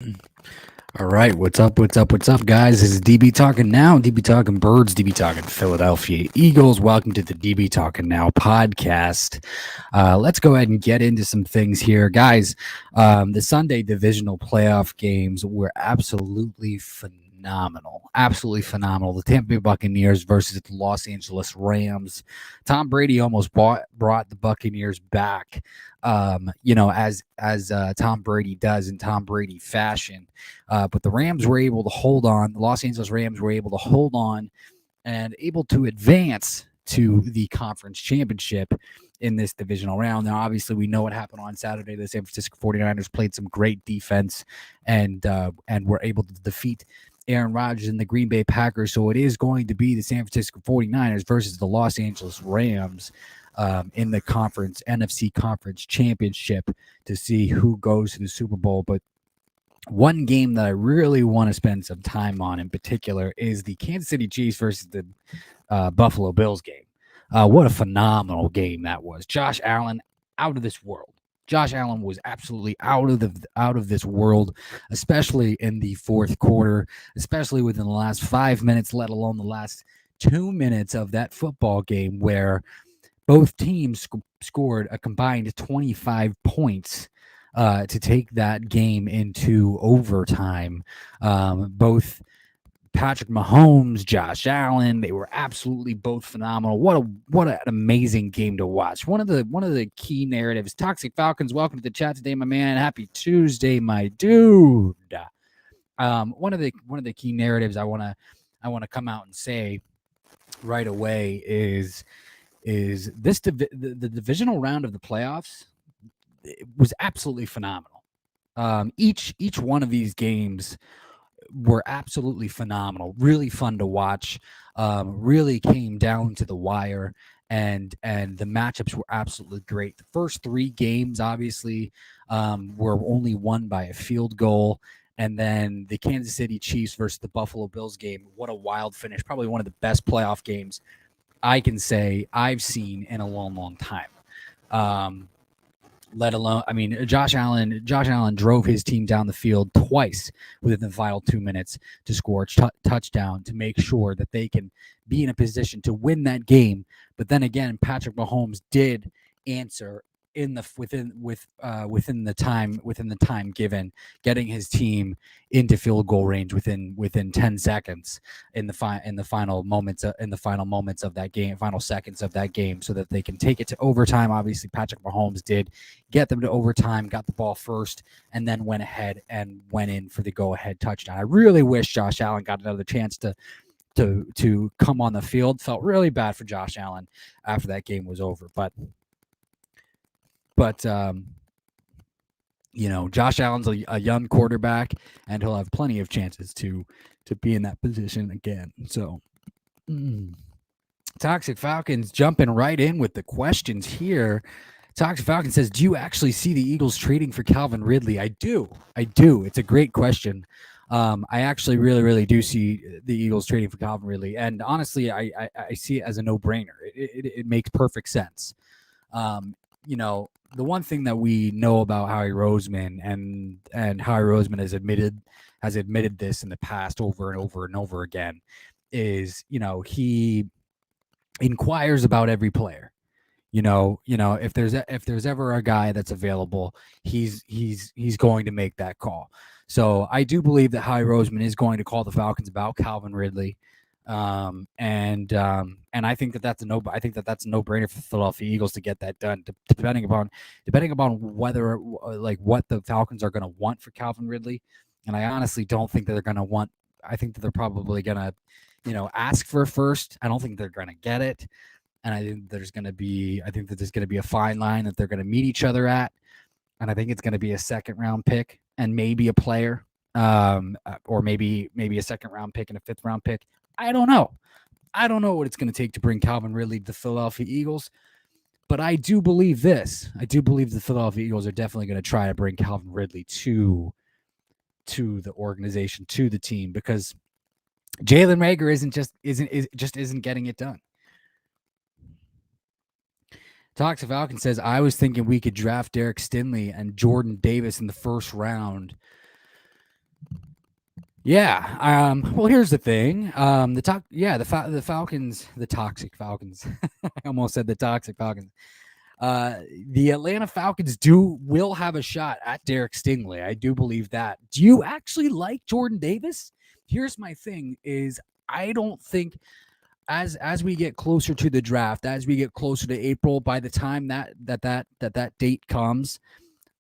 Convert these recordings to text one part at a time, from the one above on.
All right, what's up? What's up, guys? This is DB Talking Now, DB Talking Birds, DB Talking Philadelphia Eagles. Welcome to the DB Talking Now podcast. Let's go ahead and get into some things here, guys. The Sunday divisional playoff games were absolutely phenomenal. Absolutely phenomenal. The Tampa Bay Buccaneers versus the Los Angeles Rams. Tom Brady almost brought the Buccaneers back. As Tom Brady does in Tom Brady fashion. But the Rams were able to hold on. The Los Angeles Rams were able to hold on and able to advance to the conference championship in this divisional round. Now, obviously, we know what happened on Saturday. The San Francisco 49ers played some great defense and were able to defeat Aaron Rodgers and the Green Bay Packers. So it is going to be the San Francisco 49ers versus the Los Angeles Rams in the NFC Conference Championship to see who goes to the Super Bowl. But one game that I really want to spend some time on in particular is the Kansas City Chiefs versus the Buffalo Bills game. What a phenomenal game that was. Josh Allen, out of this world. Josh Allen was absolutely out of this world, especially in the fourth quarter, especially within the last 5 minutes, let alone the last 2 minutes of that football game where both teams scored a combined 25 points to take that game into overtime. Both Patrick Mahomes, Josh Allen, they were absolutely both phenomenal. What an amazing game to watch. One of the key narratives. Toxic Falcons, welcome to the chat today, my man. Happy Tuesday, my dude. One of the key narratives I want to come out and say right away is this the divisional round of the playoffs was absolutely phenomenal. Each one of these games were absolutely phenomenal, really fun to watch. Really came down to the wire, and the matchups were absolutely great. The first three games, obviously, were only won by a field goal. And then the Kansas City Chiefs versus the Buffalo Bills game. What a wild finish. Probably one of the best playoff games I can say I've seen in a long, long time. Let alone, I mean, Josh Allen drove his team down the field twice within the final 2 minutes to score a touchdown to make sure that they can be in a position to win that game. But then again, Patrick Mahomes did answer in the within the time given, getting his team into field goal range within 10 seconds in the final moments of that game, final seconds of that game, so that they can take it to overtime. Obviously, Patrick Mahomes did get them to overtime, got the ball first, and then went ahead and went in for the go-ahead touchdown. I really wish Josh Allen got another chance to come on the field. Felt really bad for Josh Allen after that game was over, but Josh Allen's a young quarterback, and he'll have plenty of chances to be in that position again. So, Toxic Falcons jumping right in with the questions here. Toxic Falcon says, "Do you actually see the Eagles trading for Calvin Ridley?" I do. It's a great question. I actually really do see the Eagles trading for Calvin Ridley, and honestly, I see it as a no-brainer. It makes perfect sense. The one thing that we know about Howie Roseman, and Howie Roseman has admitted this in the past over and over and over again, is he inquires about every player. If there's ever a guy that's available, he's going to make that call. So I do believe that Howie Roseman is going to call the Falcons about Calvin Ridley. And I think that's a no-brainer for the Philadelphia Eagles to get that done. Depending upon whether what the Falcons are going to want for Calvin Ridley, and I honestly don't think that they're going to want. I think that they're probably going to, ask for a first. I don't think they're going to get it, and I think there's going to be a fine line that they're going to meet each other at, and I think it's going to be a second-round pick and maybe a player, or maybe a second-round pick and a fifth-round pick. I don't know. I don't know what it's going to take to bring Calvin Ridley to the Philadelphia Eagles, but I do believe this. I do believe the Philadelphia Eagles are definitely going to try to bring Calvin Ridley to the organization, to the team, because Jalen Reagor isn't getting it done. Toxic Falcon says, "I was thinking we could draft Derek Stingley and Jordan Davis in the first round." Yeah. Well, here's the thing. The Falcons, the toxic Falcons. I almost said the toxic Falcons. The Atlanta Falcons will have a shot at Derek Stingley. I do believe that. Do you actually like Jordan Davis? Here's my thing: is I don't think as we get closer to the draft, as we get closer to April, by the time that date comes,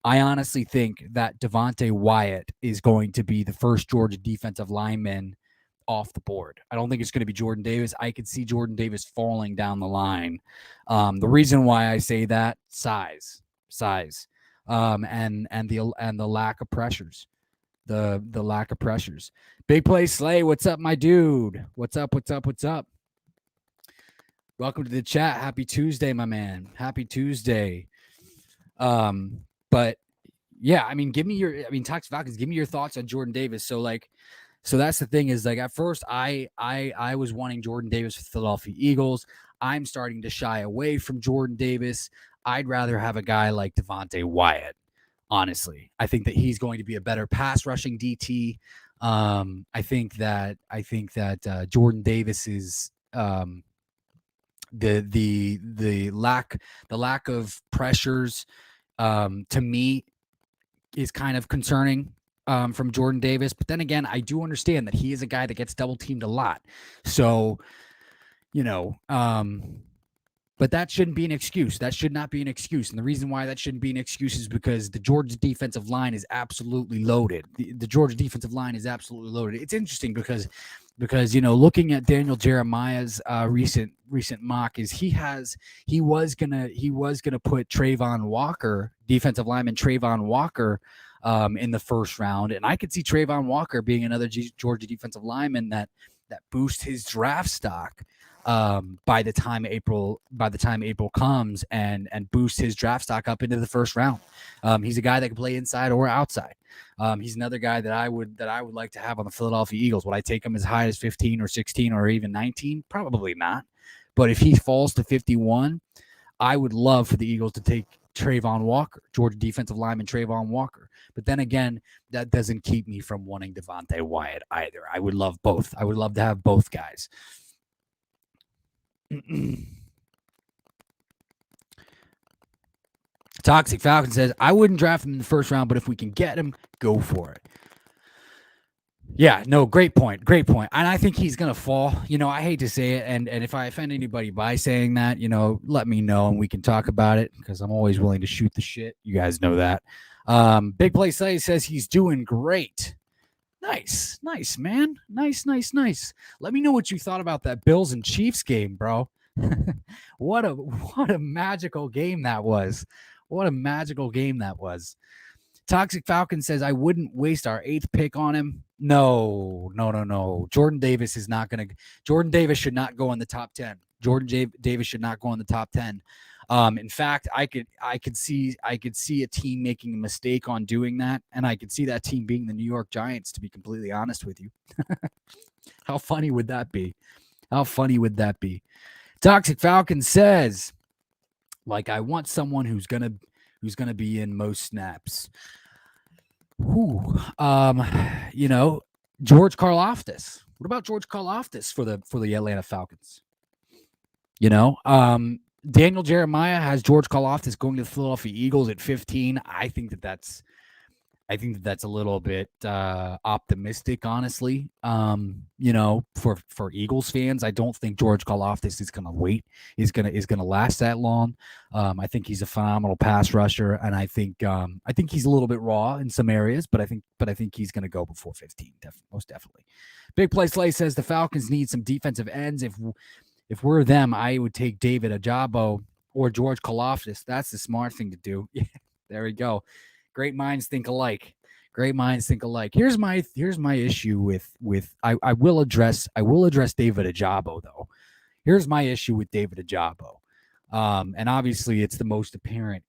I honestly think that Devontae Wyatt is going to be the first Georgia defensive lineman off the board. I don't think it's going to be Jordan Davis. I could see Jordan Davis falling down the line. The reason why I say that, size, and the lack of pressures, the lack of pressures. Big Play Slay, what's up, my dude? What's up? Welcome to the chat. Happy Tuesday, my man. Happy Tuesday. But yeah, I mean, Toxic Falcons, give me your thoughts on Jordan Davis. So that's the thing is, like, at first I was wanting Jordan Davis for the Philadelphia Eagles. I'm starting to shy away from Jordan Davis. I'd rather have a guy like Devontae Wyatt. Honestly, I think that he's going to be a better pass rushing DT. I think that Jordan Davis is the lack of pressures to me is kind of concerning from Jordan Davis. But then again, I do understand that he is a guy that gets double teamed a lot. So, but that shouldn't be an excuse. That should not be an excuse. And the reason why that shouldn't be an excuse is because the Georgia defensive line is absolutely loaded. The Georgia defensive line is absolutely loaded. It's interesting because looking at Daniel Jeremiah's recent mock, is he was gonna put Trayvon Walker, defensive lineman Trayvon Walker, in the first round, and I could see Trayvon Walker being another Georgia defensive lineman that boosts his draft stock by the time April comes and boosts his draft stock up into the first round. He's a guy that can play inside or outside. He's another guy that I would like to have on the Philadelphia Eagles. Would I take him as high as 15 or 16 or even 19? Probably not. But if he falls to 51, I would love for the Eagles to take Trayvon Walker, Georgia defensive lineman Trayvon Walker. But then again, that doesn't keep me from wanting Devontae Wyatt either. I would love both. I would love to have both guys. Toxic Falcon says, I wouldn't draft him in the first round, but if we can get him, go for it. Yeah, no, great point. And I think he's going to fall. I hate to say it, and if I offend anybody by saying that, let me know and we can talk about it, because I'm always willing to shoot the shit. You guys know that. Big Play Slay says he's doing great. Nice, man. Nice. Let me know what you thought about that Bills and Chiefs game, bro. What a magical game that was. Toxic Falcon says, I wouldn't waste our 8th pick on him. No. Jordan Davis should not go in the top 10. Jordan Davis should not go in the top 10. In fact, I could see a team making a mistake on doing that, and I could see that team being the New York Giants, to be completely honest with you. How funny would that be? Toxic Falcon says, like, I want someone who's gonna be in most snaps. George Karlaftis. What about George Karlaftis for the Atlanta Falcons? Daniel Jeremiah has George Karlaftis going to the Philadelphia Eagles at 15. I think that's a little bit optimistic, honestly. For Eagles fans, I don't think George Karlaftis is going to last that long. I think he's a phenomenal pass rusher, and I think he's a little bit raw in some areas, but I think he's going to go before 15, most definitely. Big Play Slay says the Falcons need some defensive ends. If we're them, I would take David Ajabo or George Karlaftis. That's the smart thing to do. Yeah, there we go. Great minds think alike. Here's my issue with I will address David Ajabo, though. Here's my issue with David Ajabo. And obviously it's the most apparent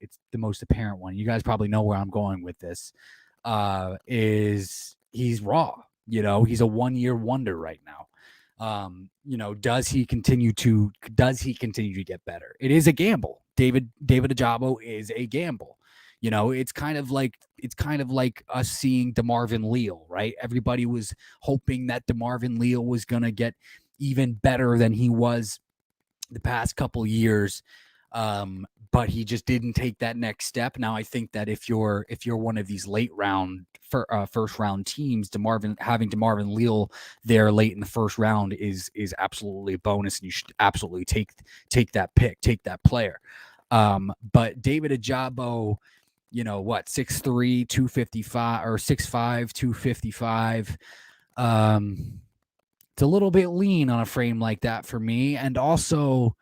one. You guys probably know where I'm going with this. Is he's raw. He's a 1-year wonder right now. Does he continue to get better? It is a gamble. David Ajabo is a gamble. You know, it's kind of like us seeing DeMarvin Leal, right? Everybody was hoping that DeMarvin Leal was going to get even better than he was the past couple years. But he just didn't take that next step. Now I think that if you're one of these late round first round teams, having DeMarvin Leal there late in the first round is absolutely a bonus, and you should absolutely take that pick, take that player. But David Ojabo, you know what, 6'3", 255 or 6'5", 255. It's a little bit lean on a frame like that for me, and also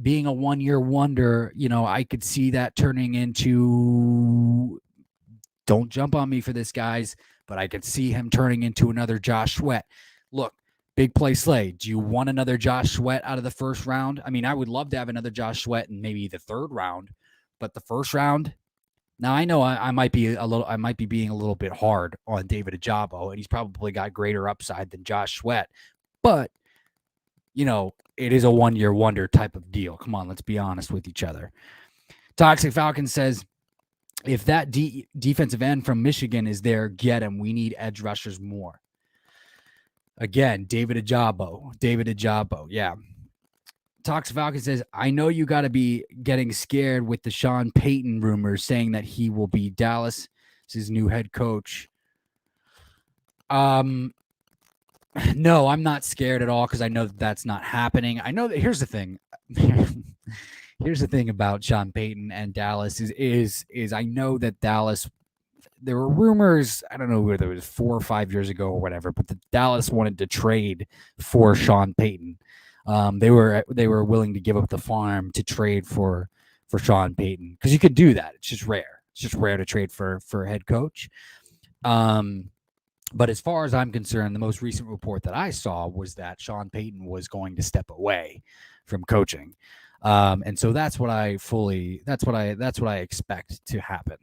being a 1-year wonder, you know, I could see that turning into, don't jump on me for this, guys, but I could see him turning into another Josh Sweat. Look, big play Slay. Do you want another Josh Sweat out of the first round? I mean, I would love to have another Josh Sweat in maybe the third round, but the first round. Now I know I might be being a little bit hard on David Ojabo, and he's probably got greater upside than Josh Sweat, but you know, it is a 1-year wonder type of deal. Come on, let's be honest with each other. Toxic Falcon says, if that defensive end from Michigan is there, get him. We need edge rushers more. Again, David Ojabo. Yeah. Toxic Falcon says, I know you got to be getting scared with the Sean Payton rumors saying that he will be Dallas' new head coach. No, I'm not scared at all because I know that that's not happening. I know that here's the thing. Here's the thing about Sean Payton and Dallas is I know that Dallas, there were rumors, I don't know whether it was 4 or 5 years ago or whatever, but the Dallas wanted to trade for Sean Payton. They were willing to give up the farm to trade for Sean Payton because you could do that. It's just rare. It's just rare to trade for a head coach. But as far as I'm concerned, the most recent report that I saw was that Sean Payton was going to step away from coaching. And so that's what I expect to happen.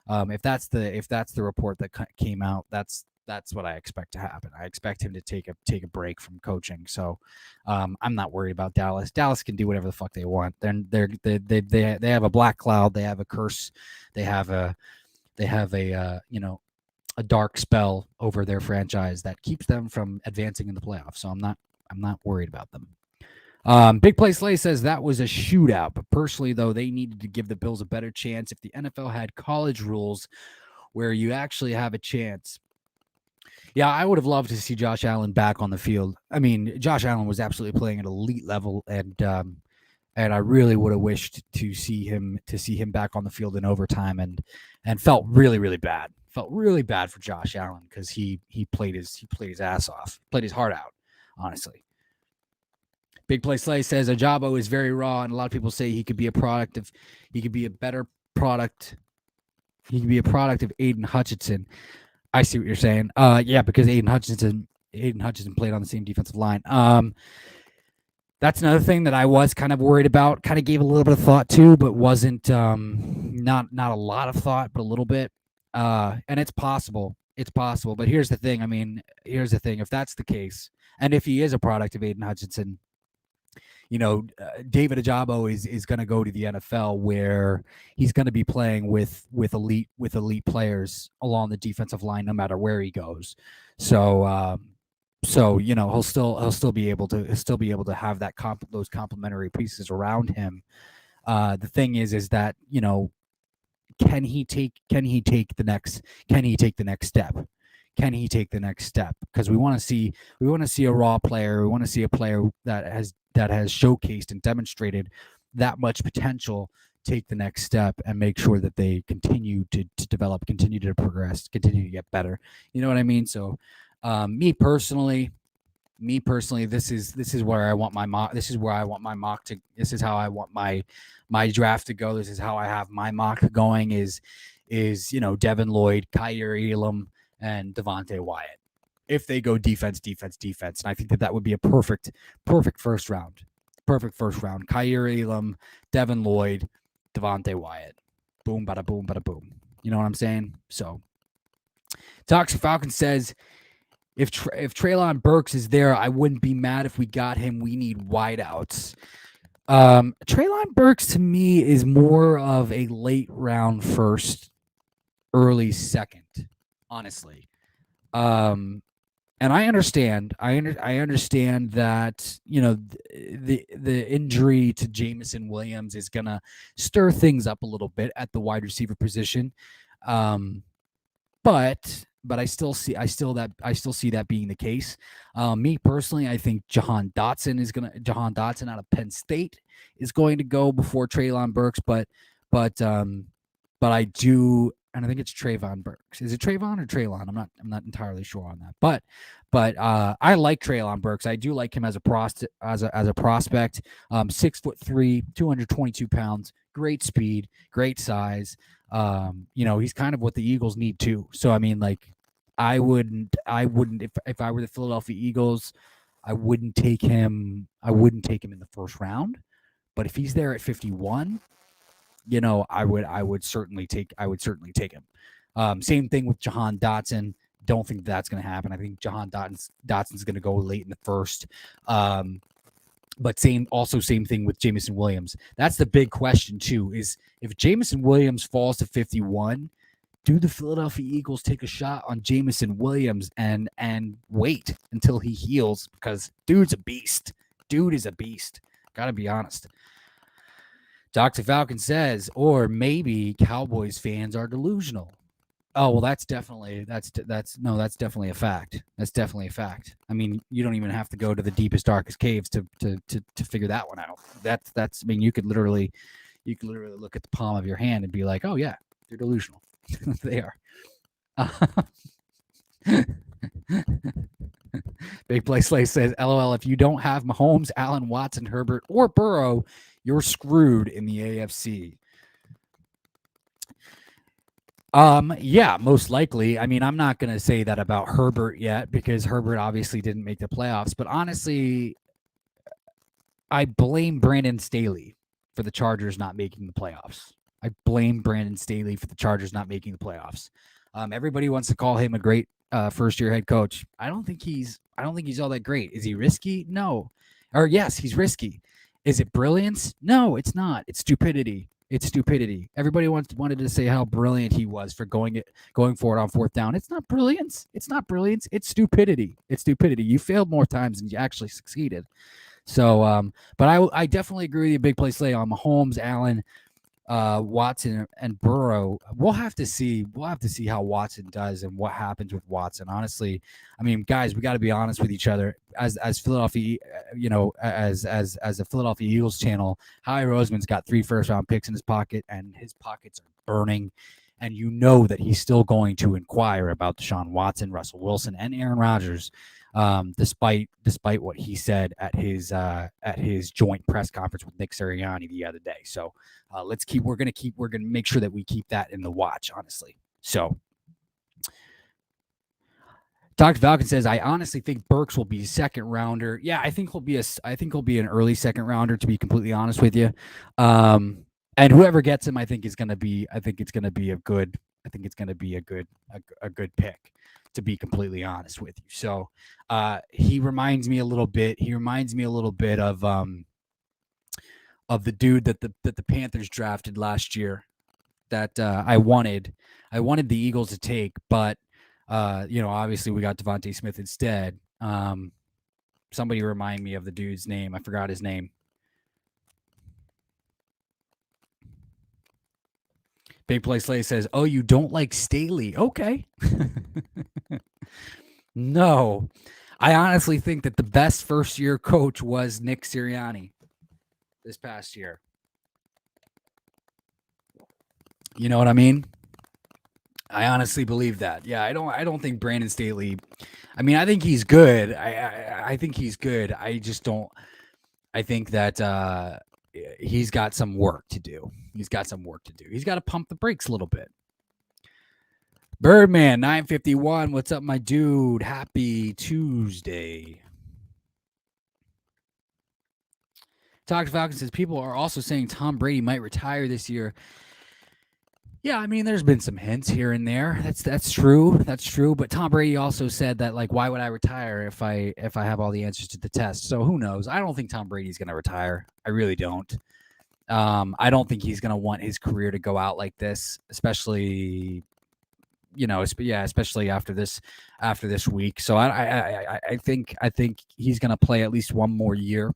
If that's the report that came out, that's what I expect to happen. I expect him to take a break from coaching. So I'm not worried about Dallas. Dallas can do whatever the fuck they want. They have a black cloud. They have a curse. They have a a dark spell over their franchise that keeps them from advancing in the playoffs. So I'm not worried about them. Big Play Slay says that was a shootout, but personally though, they needed to give the Bills a better chance. If the NFL had college rules where you actually have a chance. Yeah, I would have loved to see Josh Allen back on the field. I mean, Josh Allen was absolutely playing at elite level, and I really would have wished to see him back on the field in overtime, and felt really, really bad. Felt really bad for Josh Allen because he played his ass off, played his heart out, honestly. Big Play Slay says Ojabo is very raw, and a lot of people say he could be a product of Aiden Hutchinson. I see what you're saying. Yeah, because Aiden Hutchinson played on the same defensive line. That's another thing that I was kind of worried about. Kind of gave a little bit of thought to, but wasn't not a lot of thought, but a little bit. And it's possible. It's possible. But here's the thing. I mean, here's the thing. If that's the case, and if he is a product of Aiden Hutchinson, you know, David Ojabo is going to go to the NFL where he's going to be playing with elite players along the defensive line, no matter where he goes. So you know, he'll still be able to have those complementary pieces around him. The thing is that, you know, can he take the next step? Can he take the next step? Because we want to see a raw player. We want to see a player that has showcased and demonstrated that much potential take the next step and make sure that they continue to develop, continue to progress, continue to get better. You know what I mean? So me personally, this is where I want my mock. This is where I want my mock to. This is how I want my draft to go. This is how I have my mock going. Is you know, Devin, Lloyd, Kyer Elam, and Devontae Wyatt. If they go defense, and I think that would be a perfect first round. Kyer Elam, Devin Lloyd, Devontae Wyatt. Boom, bada boom, bada boom. You know what I'm saying? So, Toxic Falcon says, if Treylon Burks is there, I wouldn't be mad if we got him. We need wideouts. Treylon Burks to me is more of a late round first, early second, honestly. Um, and I understand. I understand that the injury to Jamison Williams is gonna stir things up a little bit at the wide receiver position. Um, but I still see that being the case. Me personally, I think Jahan Dotson out of Penn State is going to go before Treylon Burks, but but I do, and I think it's Trayvon Burks. Is it Trayvon or Treylon? I'm not entirely sure on that, but I like Treylon Burks. I do like him as a prospect. 6'3", 222 pounds, great speed, great size. He's kind of what the Eagles need too. So I mean, like, I wouldn't if I were the Philadelphia Eagles, I wouldn't take him in the first round. But if he's there at 51, I would certainly take him. Same thing with Jahan Dotson. Don't think that's going to happen. I think Jahan Dotson's going to go late in the first. But same thing with Jamison Williams. That's the big question too, is if Jamison Williams falls to 51, do the Philadelphia Eagles take a shot on Jamison Williams and wait until he heals? Because dude's a beast. Dude is a beast. Gotta be honest. Dr. Falcon says, or maybe Cowboys fans are delusional. Oh, well, that's definitely a fact. That's definitely a fact. I mean, you don't even have to go to the deepest, darkest caves to figure that one out. That's I mean, you could literally look at the palm of your hand and be like, oh yeah, they're delusional. They are. Big Play Slay says, LOL, if you don't have Mahomes, Allen, Watson, Herbert, or Burrow, you're screwed in the AFC. Yeah, most likely. I mean, I'm not going to say that about Herbert yet because Herbert obviously didn't make the playoffs. But honestly, I blame Brandon Staley for the Chargers not making the playoffs. I blame Brandon Staley for the Chargers not making the playoffs. Everybody wants to call him a great first-year head coach. I don't think he's all that great. Is he risky? No. Or yes, he's risky. Is it brilliance? No, it's not. It's stupidity. It's stupidity. Everybody wanted to say how brilliant he was for going for it on fourth down. It's not brilliance. It's not brilliance. It's stupidity. It's stupidity. You failed more times than you actually succeeded. So, but I definitely agree with you, Big Play Slay, on Mahomes, Allen, Watson, and Burrow. We'll have to see how Watson does and what happens with Watson. Honestly, I mean, guys, we got to be honest with each other. As Philadelphia, as a Philadelphia Eagles channel, Howie Roseman's got 3 first-round picks in his pocket, and his pockets are burning. And you know that he's still going to inquire about Deshaun Watson, Russell Wilson, and Aaron Rodgers, despite what he said at his joint press conference with Nick Sirianni the other day. So we're gonna make sure that we keep that in the watch, honestly. So Dr. Falcon says, I honestly think Burks will be a second rounder. Yeah, I think he'll be an early second rounder, to be completely honest with you. And whoever gets him, I think it's gonna be a good pick, to be completely honest with you. So he reminds me a little bit of the dude that the Panthers drafted last year that I wanted the Eagles to take, but obviously we got Devontae Smith instead. Somebody remind me of the dude's name. I forgot his name. Big Play Slay says, oh, you don't like Staley. Okay. No. I honestly think that the best first-year coach was Nick Sirianni this past year. You know what I mean? I honestly believe that. Yeah, I don't think Brandon Staley. I mean, I think he's good. I think he's good. I just don't. I think that he's got some work to do. He's got to pump the brakes a little bit. Birdman 951. What's up, my dude? Happy Tuesday. Dr. Falcon says people are also saying Tom Brady might retire this year. Yeah, I mean, there's been some hints here and there. That's true. That's true. But Tom Brady also said that, like, why would I retire if I have all the answers to the test? So who knows? I don't think Tom Brady's going to retire. I really don't. I don't think he's going to want his career to go out like this, especially especially after this week. So I think he's going to play at least one more year.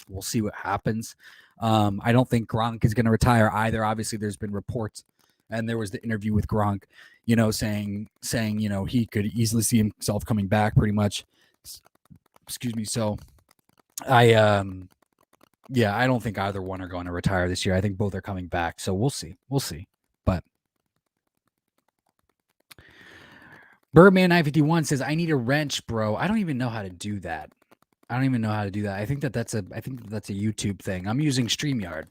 We'll see what happens. I don't think Gronk is going to retire either. Obviously, there's been reports, and there was the interview with Gronk, saying he could easily see himself coming back pretty much. Excuse me. So I don't think either one are going to retire this year. I think both are coming back. So we'll see. But Birdman 951 says, I need a wrench, bro. I don't even know how to do that. I think that's a YouTube thing. I'm using StreamYard.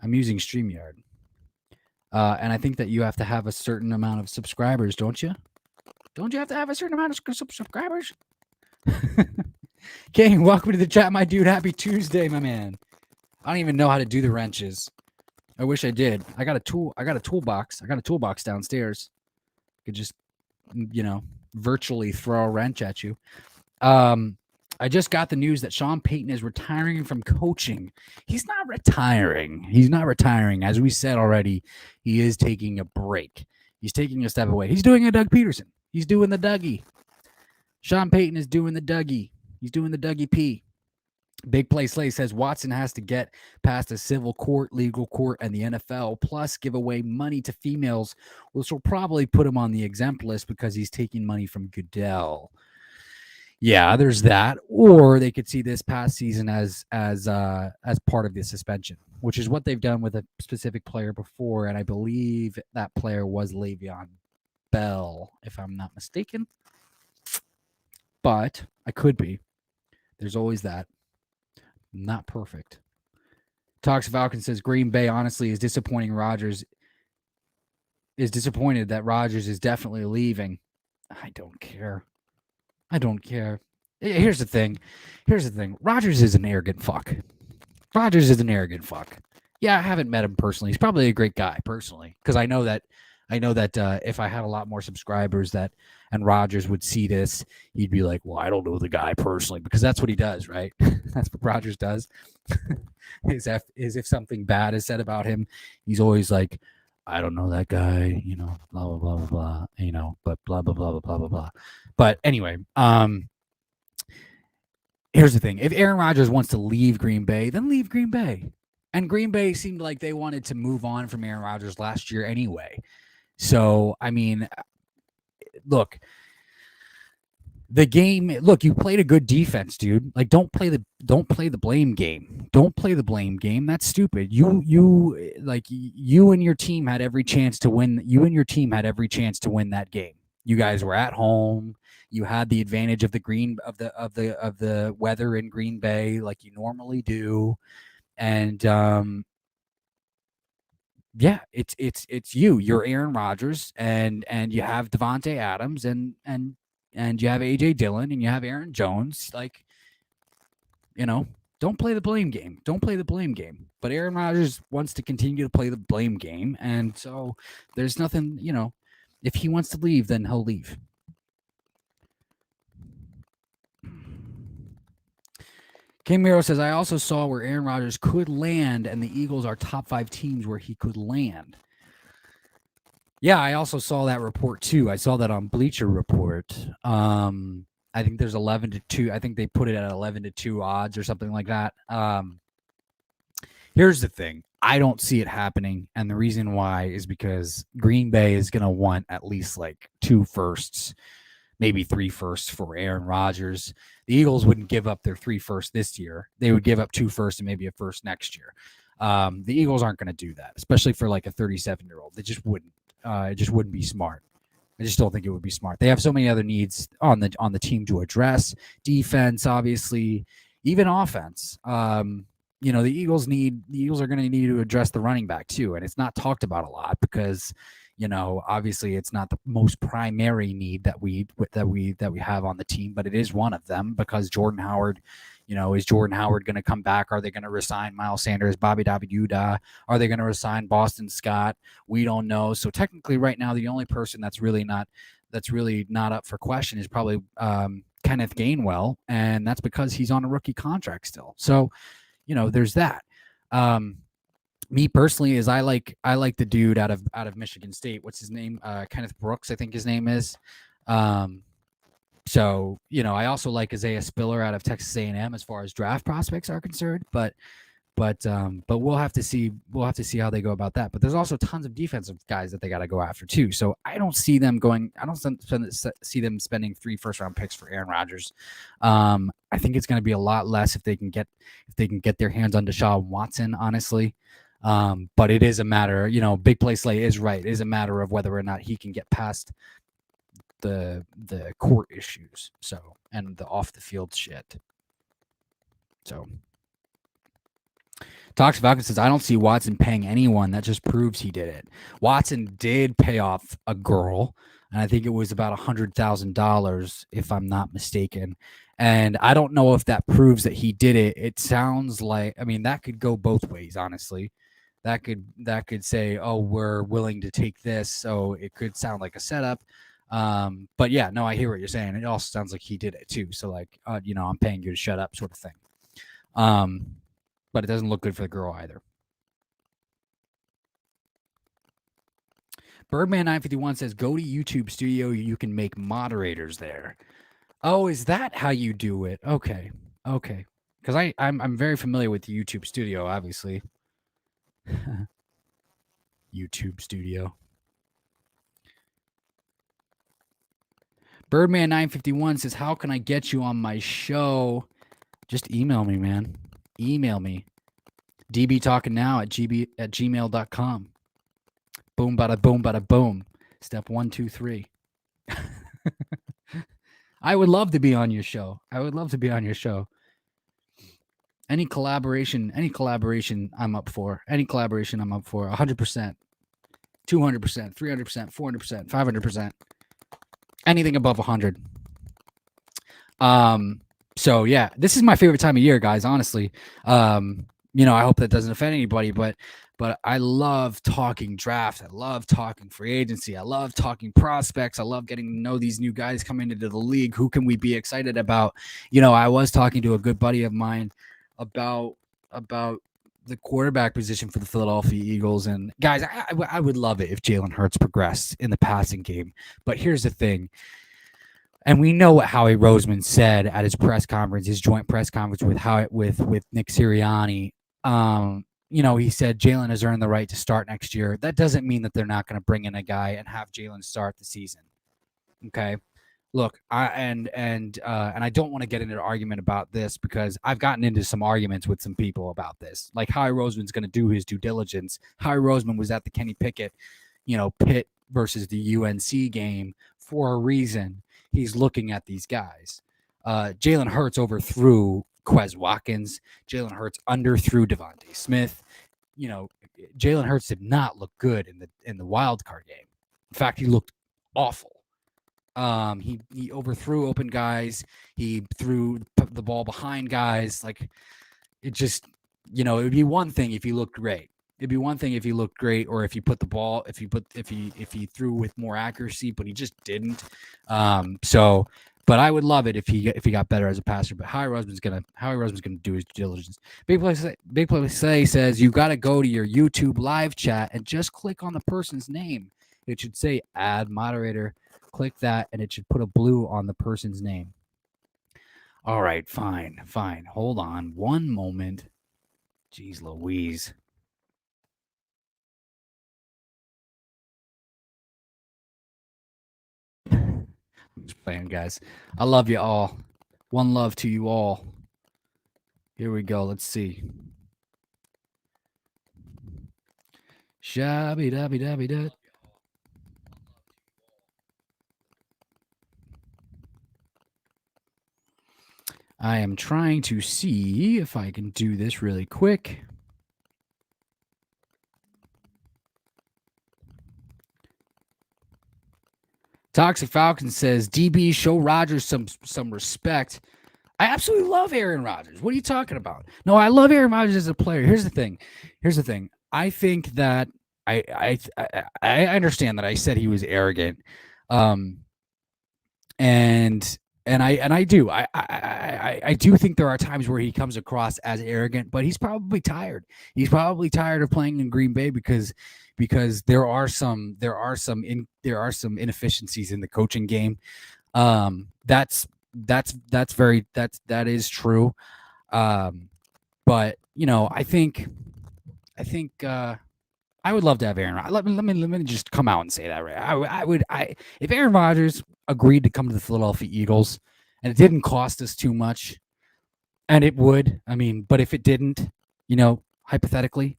And I think that you have to have a certain amount of subscribers, don't you? Don't you have to have a certain amount of subscribers? King, welcome to the chat, my dude. Happy Tuesday, my man. I don't even know how to do the wrenches. I wish I did. I got a toolbox. I got a toolbox downstairs. I could just, virtually throw a wrench at you. I just got the news that Sean Payton is retiring from coaching. He's not retiring. As we said already, he is taking a break. He's taking a step away. He's doing a Doug Peterson. He's doing the Dougie. Sean Payton is doing the Dougie. He's doing the Dougie P. Big Play Slay says Watson has to get past a civil court, legal court, and the NFL, plus give away money to females, which will probably put him on the exempt list because he's taking money from Goodell. Yeah, there's that. Or they could see this past season as part of the suspension, which is what they've done with a specific player before, and I believe that player was Le'Veon Bell, if I'm not mistaken. But I could be. There's always that. Not perfect. Talks Falcon says Green Bay honestly is disappointed that Rodgers is definitely leaving. I don't care. Here's the thing. Rodgers is an arrogant fuck. Yeah, I haven't met him personally. He's probably a great guy personally, because I know that if I had a lot more subscribers and Rodgers would see this, he'd be like, well, I don't know the guy personally, because that's what he does, right? That's what Rodgers does. is if something bad is said about him, he's always like, I don't know that guy, blah, blah, blah, blah, blah, but blah, blah, blah, blah, blah, blah, blah. But anyway, here's the thing. If Aaron Rodgers wants to leave Green Bay, then leave Green Bay. And Green Bay seemed like they wanted to move on from Aaron Rodgers last year anyway. So, I mean, look, you played a good defense, dude. Like, don't play the blame game. That's stupid. You and your team had every chance to win. That game. You guys were at home. You had the advantage of the weather in Green Bay, like you normally do. And it's you. You're Aaron Rodgers, and you have Devontae Adams, and you have AJ Dillon, and you have Aaron Jones. Like, don't play the blame game. But Aaron Rodgers wants to continue to play the blame game, and so there's nothing. If he wants to leave, then he'll leave. King Miro says, I also saw where Aaron Rodgers could land, and the Eagles are top 5 teams where he could land. Yeah, I also saw that report too. I saw that on Bleacher Report. I think there's 11-2. I think they put it at 11-2 odds or something like that. Here's the thing. I don't see it happening, and the reason why is because Green Bay is going to want at least like 2 firsts, maybe 3 firsts for Aaron Rodgers. The Eagles wouldn't give up their 3 firsts this year. They would give up 2 firsts and maybe a first next year. The Eagles aren't going to do that, especially for like a 37-year-old. They just wouldn't. It just wouldn't be smart. I just don't think it would be smart. They have so many other needs on the team to address. Defense, obviously, even offense. The Eagles are going to need to address the running back too, and it's not talked about a lot because obviously it's not the most primary need that we have on the team, but it is one of them because Jordan Howard, Is Jordan Howard going to come back? Are they going to resign Miles Sanders, Bobby Dabiuda? Are they going to resign Boston Scott? We don't know. So technically, right now, the only person that's really not up for question is probably Kenneth Gainwell, and that's because he's on a rookie contract still. So, there's that. Me personally is I like the dude out of Michigan State. What's his name? Kenneth Brooks, I think his name is. So, I also like Isaiah Spiller out of Texas A&M as far as draft prospects are concerned, but we'll have to see how they go about that. But there's also tons of defensive guys that they got to go after too. So I don't see them see them spending 3 first-round picks for Aaron Rodgers. I think it's going to be a lot less if they can get their hands on Deshaun Watson, honestly. But it is a matter, Big Play Slay is right. It is a matter of whether or not he can get past the court issues, and the off the field shit. So Talks Falcon says, I don't see Watson paying anyone. That just proves he did it. Watson did pay off a girl, and I think it was about $100,000, if I'm not mistaken. And I don't know if that proves that he did it. It sounds like, that could go both ways, honestly. That could say, oh, we're willing to take this. So it could sound like a setup. But yeah, no, I hear what you're saying. It also sounds like he did it too. So like, I'm paying you to shut up sort of thing. But it doesn't look good for the girl either. Birdman951 says, go to YouTube Studio. You can make moderators there. Oh, is that how you do it? Okay. Because I'm very familiar with the YouTube Studio, obviously. YouTube Studio. Birdman951 says, how can I get you on my show? Just email me, man. Email me. dbtalkingnow@gmail.com. Boom, bada boom. Step 1, 2, 3. I would love to be on your show. Any collaboration I'm up for. 100%, 200%, 300%, 400%, 500%. Anything above 100. So yeah, this is my favorite time of year, guys, honestly. I hope that doesn't offend anybody, but I love talking draft. I love talking free agency. I love talking prospects. I love getting to know these new guys coming into the league. Who can we be excited about? I was talking to a good buddy of mine about the quarterback position for the Philadelphia Eagles. And guys, I would love it if Jalen Hurts progressed in the passing game. But here's the thing. And we know what Howie Roseman said at his joint press conference with Nick Sirianni. He said Jalen has earned the right to start next year. That doesn't mean that they're not going to bring in a guy and have Jalen start the season. Okay. Look, I don't want to get into an argument about this because I've gotten into some arguments with some people about this. Like Howie Roseman's going to do his due diligence. Howie Roseman was at the Kenny Pickett, Pitt versus the UNC game for a reason. He's looking at these guys. Jalen Hurts overthrew Quez Watkins. Jalen Hurts underthrew Devontae Smith. Jalen Hurts did not look good in the wild card game. In fact, he looked awful. He overthrew open guys. He threw the ball behind guys. Like it just, it would be one thing if he looked great. It'd be one thing if he looked great, or if you put the ball, if he threw with more accuracy, but he just didn't. But I would love it if he got better as a passer. But Howie Roseman's gonna do his diligence. Big Play says you got to go to your YouTube live chat and just click on the person's name. It should say add moderator. Click that, and it should put a blue on the person's name. All right, fine. Hold on one moment. Jeez Louise. I'm just playing, guys. I love you all. One love to you all. Here we go. Let's see. Shabby-dabby-dabby-da. I am trying to see if I can do this really quick. Toxic Falcon says, DB, show Rodgers some respect. I absolutely love Aaron Rodgers. What are you talking about? No, I love Aaron Rodgers as a player. Here's the thing. I think that I understand that I said he was arrogant, um, and I do I do think there are times where he comes across as arrogant, but he's probably tired. He's probably tired of playing in Green Bay because there are some inefficiencies in the coaching game. That is true. But I think I would love to have Aaron. Let me just come out and say that right. I if Aaron Rodgers agreed to come to the Philadelphia Eagles and it didn't cost us too much, and it would. I mean, but if it didn't, hypothetically,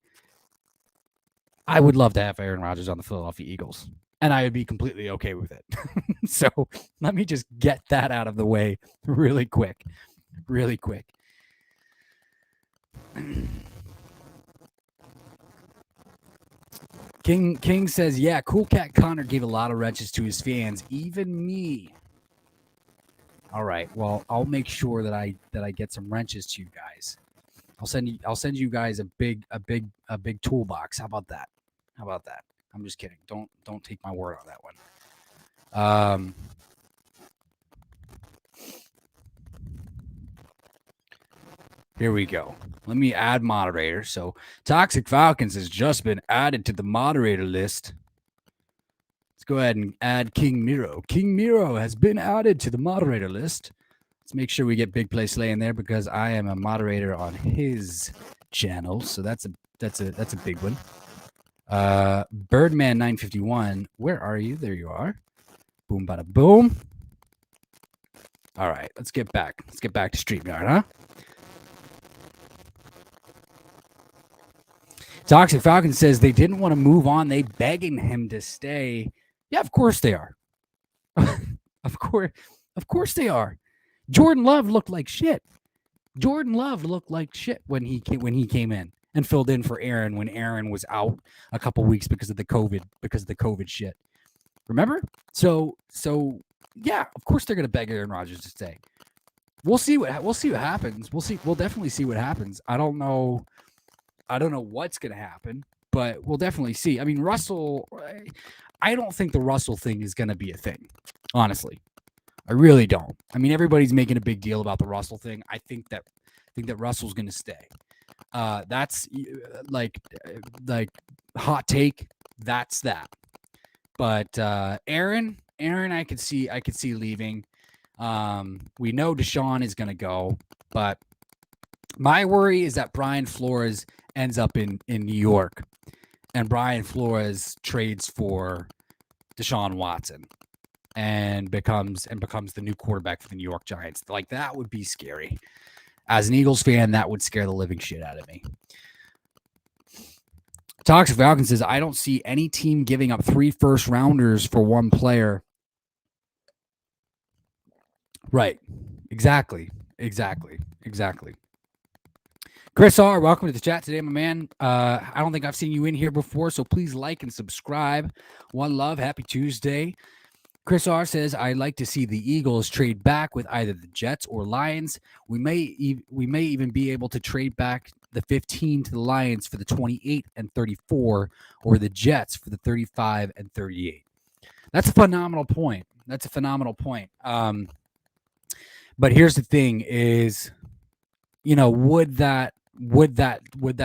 I would love to have Aaron Rodgers on the Philadelphia Eagles, and I would be completely okay with it. So let me just get that out of the way really quick. Really quick. King says, yeah, Cool Cat Connor gave a lot of wrenches to his fans, even me. All right, well, I'll make sure that I get some wrenches to you guys. I'll send you guys a big toolbox. How about that? I'm just kidding. Don't take my word on that one. Here we go. Let me add moderator. So Toxic Falcons has just been added to the moderator list. Let's go ahead and add King Miro. King Miro has been added to the moderator list. Let's make sure we get Big Play Slay in there because I am a moderator on his channel. So that's a big one. Birdman 951. Where are you? There you are. Boom, bada boom. All right, let's get back to StreamYard, huh? Toxic Falcon says they didn't want to move on. They begging him to stay. Yeah, of course they are. Of course they are. Jordan Love looked like shit. Jordan Love looked like shit when he came in and filled in for Aaron when Aaron was out a couple weeks because of the COVID shit. Remember? So yeah, of course they're gonna beg Aaron Rodgers to stay. We'll see what happens. We'll definitely see what happens. I don't know what's going to happen, but we'll definitely see. I mean, Russell, I don't think the Russell thing is going to be a thing, honestly. I really don't. I mean, everybody's making a big deal about the Russell thing. I think that Russell's going to stay. That's like hot take. That's that. But Aaron, I could see leaving. We know Deshaun is going to go, but my worry is that Brian Flores ends up in New York, and Brian Flores trades for Deshaun Watson and becomes the new quarterback for the New York Giants. Like, that would be scary. As an Eagles fan, that would scare the living shit out of me. Toxic Falcon says, I don't see any team giving up 3 first-rounders for one player. Right. Exactly. Chris R., welcome to the chat today, my man. I don't think I've seen you in here before, so please like and subscribe. One love. Happy Tuesday. Chris R. says, I'd like to see the Eagles trade back with either the Jets or Lions. We may even be able to trade back the 15 to the Lions for the 28 and 34, or the Jets for the 35 and 38. That's a phenomenal point. But here's the thing is, would that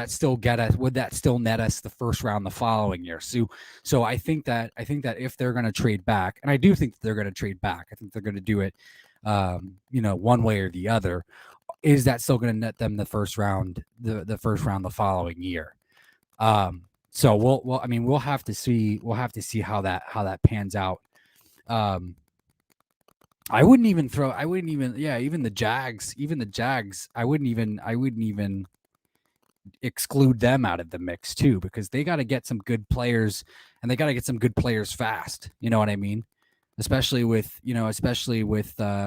still get us? Would that still net us the first round the following year? So I think that if they're going to trade back, and I do think that they're going to trade back, I think they're going to do it, one way or the other. Is that still going to net them the first round, the first round the following year? So we'll have to see. We'll have to see how that pans out. I wouldn't even even the Jags, I wouldn't even exclude them out of the mix too, because they got to get some good players, and they got to get some good players fast. You know what I mean? Especially with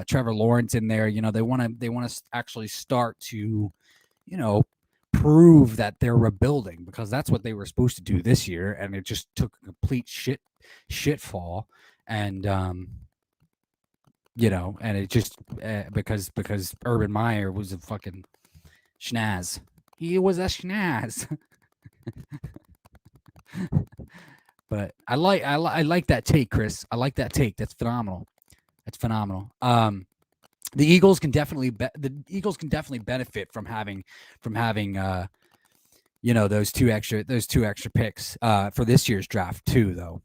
Trevor Lawrence in there. They want to actually start to, prove that they're rebuilding, because that's what they were supposed to do this year, and it just took a complete shit fall. And and it just because Urban Meyer was a fucking schnaz. He was a schnaz. But I like that take, Chris. I like that take. That's phenomenal. That's phenomenal. The Eagles can definitely benefit from having those two extra picks for this year's draft too, though.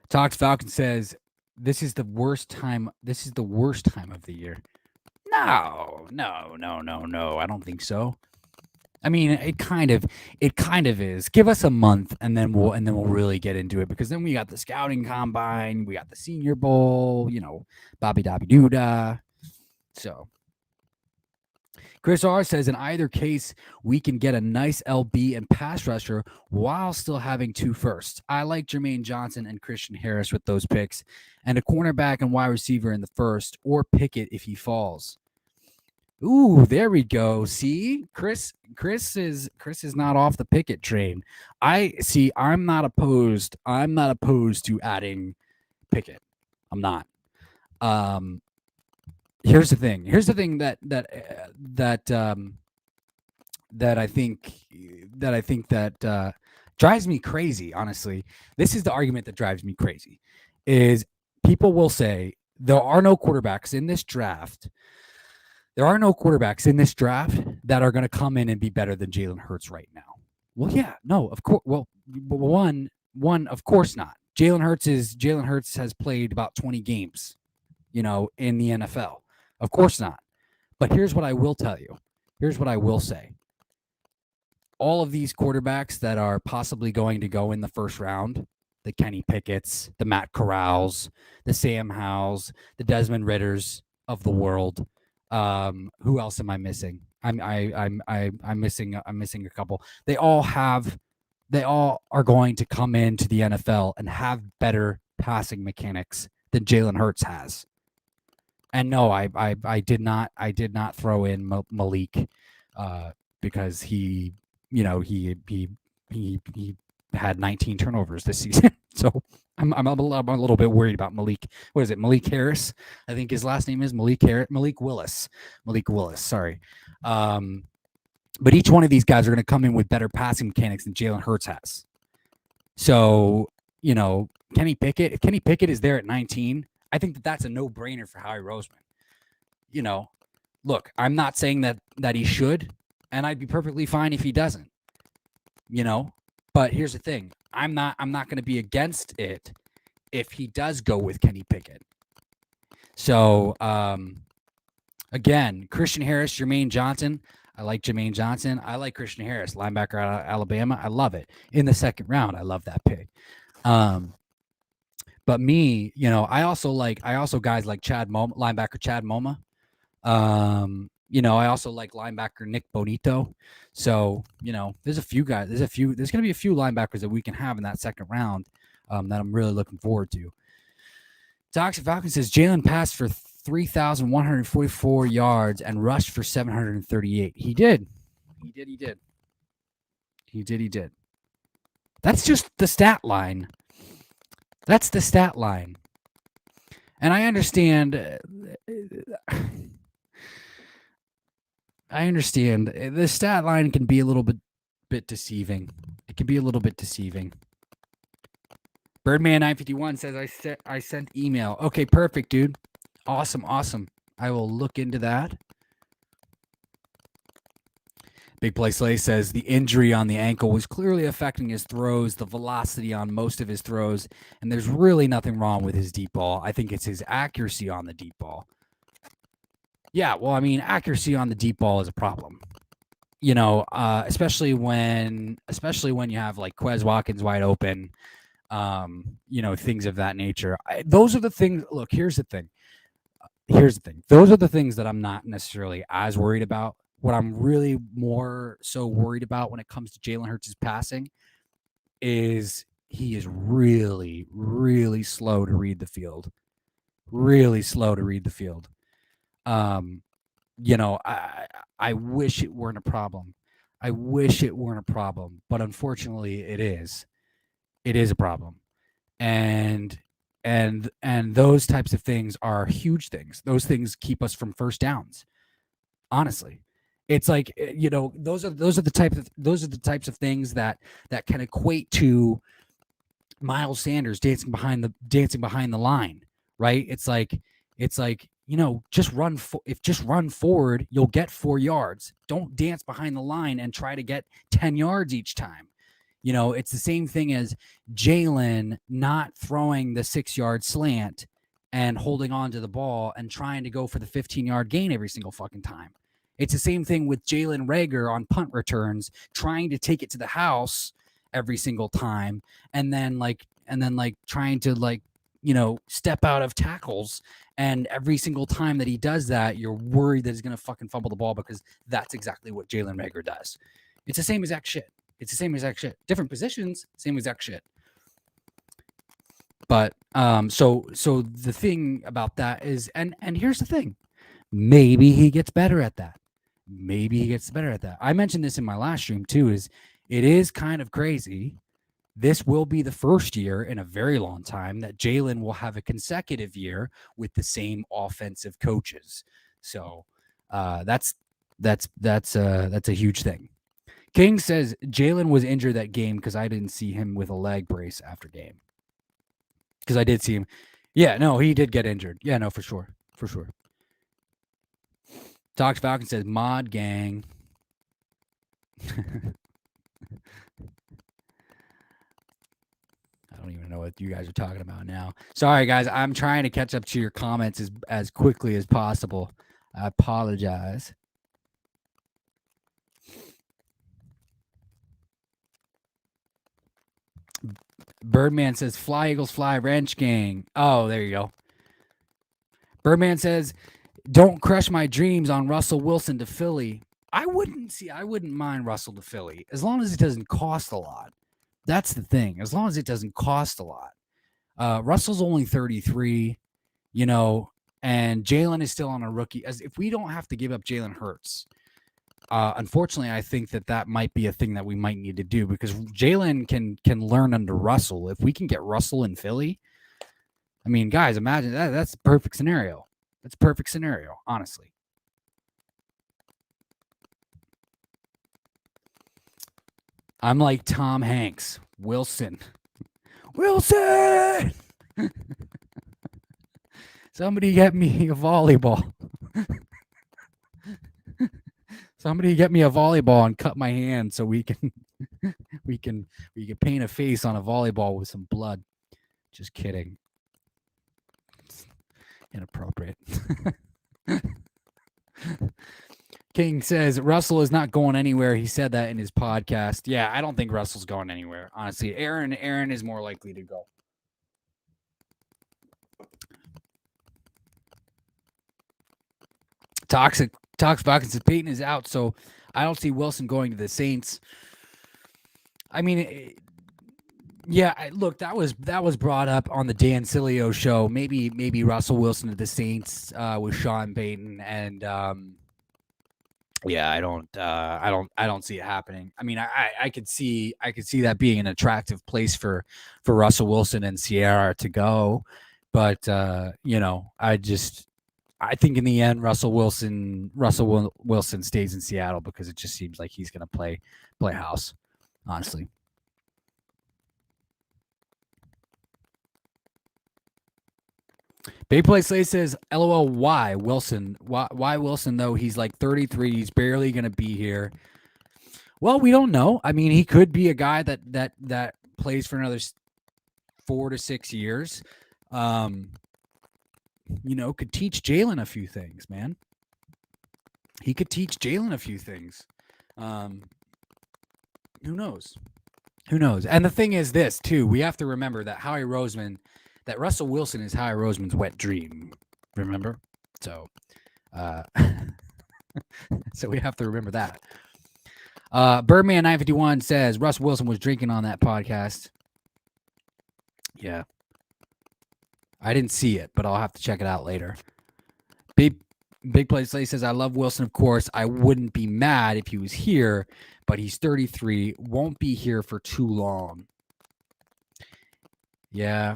Talks Falcon says this is the worst time. This is the worst time of the year. No. I don't think so. I mean, it kind of is. Give us a month, and then we'll really get into it, because then we got the scouting combine, we got the Senior Bowl, Bobby Dobby Doodah. So, Chris R says in either case, we can get a nice LB and pass rusher while still having 2 firsts. I like Jermaine Johnson and Christian Harris with those picks, and a cornerback and wide receiver in the first, or Pickett if he falls. Ooh, there we go. See, Chris is not off the Pickett train. I'm not opposed to adding Pickett. I'm not. Here's the thing. that I think drives me crazy, honestly. This is the argument that drives me crazy. Is people will say there are no quarterbacks in this draft. There are no quarterbacks in this draft that are going to come in and be better than Jalen Hurts right now. Well, yeah, no, of course. Well, one, of course not. Jalen Hurts has played about 20 games, in the NFL. Of course not. But here's what I will tell you. Here's what I will say. All of these quarterbacks that are possibly going to go in the first round, the Kenny Pickett's, the Matt Corrals, the Sam Howells, the Desmond Ritters of the world. Who else am I missing? I'm missing a couple. They all are going to come into the NFL and have better passing mechanics than Jalen Hurts has. And no, I did not throw in Malik because he had 19 turnovers this season. So I'm a little bit worried about Malik. What is it? Malik Harris? I think his last name is Malik Harris. Malik Willis. Sorry. But each one of these guys are going to come in with better passing mechanics than Jalen Hurts has. So, Kenny Pickett, if Kenny Pickett is there at 19, I think that's a no-brainer for Howie Roseman. Look, I'm not saying that he should, and I'd be perfectly fine if he doesn't. But here's the thing. I'm not going to be against it if he does go with Kenny Pickett. So, again, Christian Harris, Jermaine Johnson. I like Jermaine Johnson. I like Christian Harris, linebacker out of Alabama. I love it. In the second round, I love that pick. But me, I also guys like linebacker Chad Moma. I also like linebacker Nick Bonito. So, there's going to be a few linebackers that we can have in that second round that I'm really looking forward to. Toxic Falcon says Jalen passed for 3,144 yards and rushed for 738. He did. That's just the stat line. And I understand. The stat line can be a little bit deceiving. It can be a little bit deceiving. Birdman 951 says I sent email. Okay, perfect, dude. Awesome. I will look into that. Big Play Slay says the injury on the ankle was clearly affecting his throws, the velocity on most of his throws, and there's really nothing wrong with his deep ball. I think it's his accuracy on the deep ball. Yeah, well, I mean, accuracy on the deep ball is a problem. Especially when you have like Quez Watkins wide open, things of that nature. Those are the things. Look, here's the thing. Those are the things that I'm not necessarily as worried about. What I'm really more so worried about when it comes to Jalen Hurts' passing is he is really, really slow to read the field. I wish it weren't a problem. But unfortunately it is. It is a problem. And And those types of things are huge things. Those things keep us from first downs. Honestly, it's like, those are the types of things that can equate to Miles Sanders dancing behind the line, right? It's like just run forward, you'll get 4 yards. Don't dance behind the line and try to get 10 yards each time. It's the same thing as Jalen not throwing the 6-yard slant and holding on to the ball and trying to go for the 15-yard gain every single fucking time. It's the same thing with Jalen Reagor on punt returns, trying to take it to the house every single time, and then trying to step out of tackles. And every single time that he does that, you're worried that he's going to fucking fumble the ball, because that's exactly what Jalen Reagor does. It's the same exact shit. Different positions, same exact shit. But so the thing about that is, and here's the thing, maybe he gets better at that. I mentioned this in my last stream too, is it is kind of crazy. This will be the first year in a very long time that Jalen will have a consecutive year with the same offensive coaches. So that's a huge thing. King says Jalen was injured that game because I didn't see him with a leg brace after game. Because I did see him. Yeah, no, he did get injured. Yeah, no, for sure. Talks Falcon says mod gang. I don't even know what you guys are talking about now. Sorry, guys. I'm trying to catch up to your comments as quickly as possible. I apologize. Birdman says, fly, Eagles, fly, wrench gang. Oh, there you go. Birdman says, don't crush my dreams on Russell Wilson to Philly. I wouldn't mind Russell to Philly as long as it doesn't cost a lot. That's the thing. As long as it doesn't cost a lot. Russell's only 33, and Jalen is still on a rookie. As if we don't have to give up Jalen Hurts. Unfortunately, I think that might be a thing that we might need to do, because Jalen can learn under Russell. If we can get Russell in Philly, I mean, guys, imagine that. That's a perfect scenario. Honestly. I'm like Tom Hanks. Wilson. Somebody get me a volleyball. Somebody get me a volleyball and cut my hand so we can paint a face on a volleyball with some blood. Just kidding. It's inappropriate. King says Russell is not going anywhere. He said that in his podcast. Yeah, I don't think Russell's going anywhere. Honestly, Aaron is more likely to go. Toxic Falcons says Payton is out, so I don't see Wilson going to the Saints. I mean, look, that was brought up on the Dan Sileo show. Maybe Russell Wilson to the Saints with Sean Payton, and I don't see it happening. I mean, I could see that being an attractive place for Russell Wilson and Sierra to go, but I think in the end, Russell Wilson stays in Seattle, because it just seems like he's going to play house, honestly. Bay Play Slay says, LOL, why Wilson? Why Wilson, though? He's like 33. He's barely going to be here. Well, we don't know. I mean, he could be a guy that plays for another 4 to 6 years. Could teach Jalen a few things, man. He could teach Jalen a few things. Who knows? And the thing is this, too. We have to remember that Russell Wilson is Howie Roseman's wet dream. Remember? So, so we have to remember that. Birdman 951 says Russell Wilson was drinking on that podcast. Yeah. I didn't see it, but I'll have to check it out later. Big Play Slay says, I love Wilson, of course. I wouldn't be mad if he was here, but he's 33. Won't be here for too long. Yeah.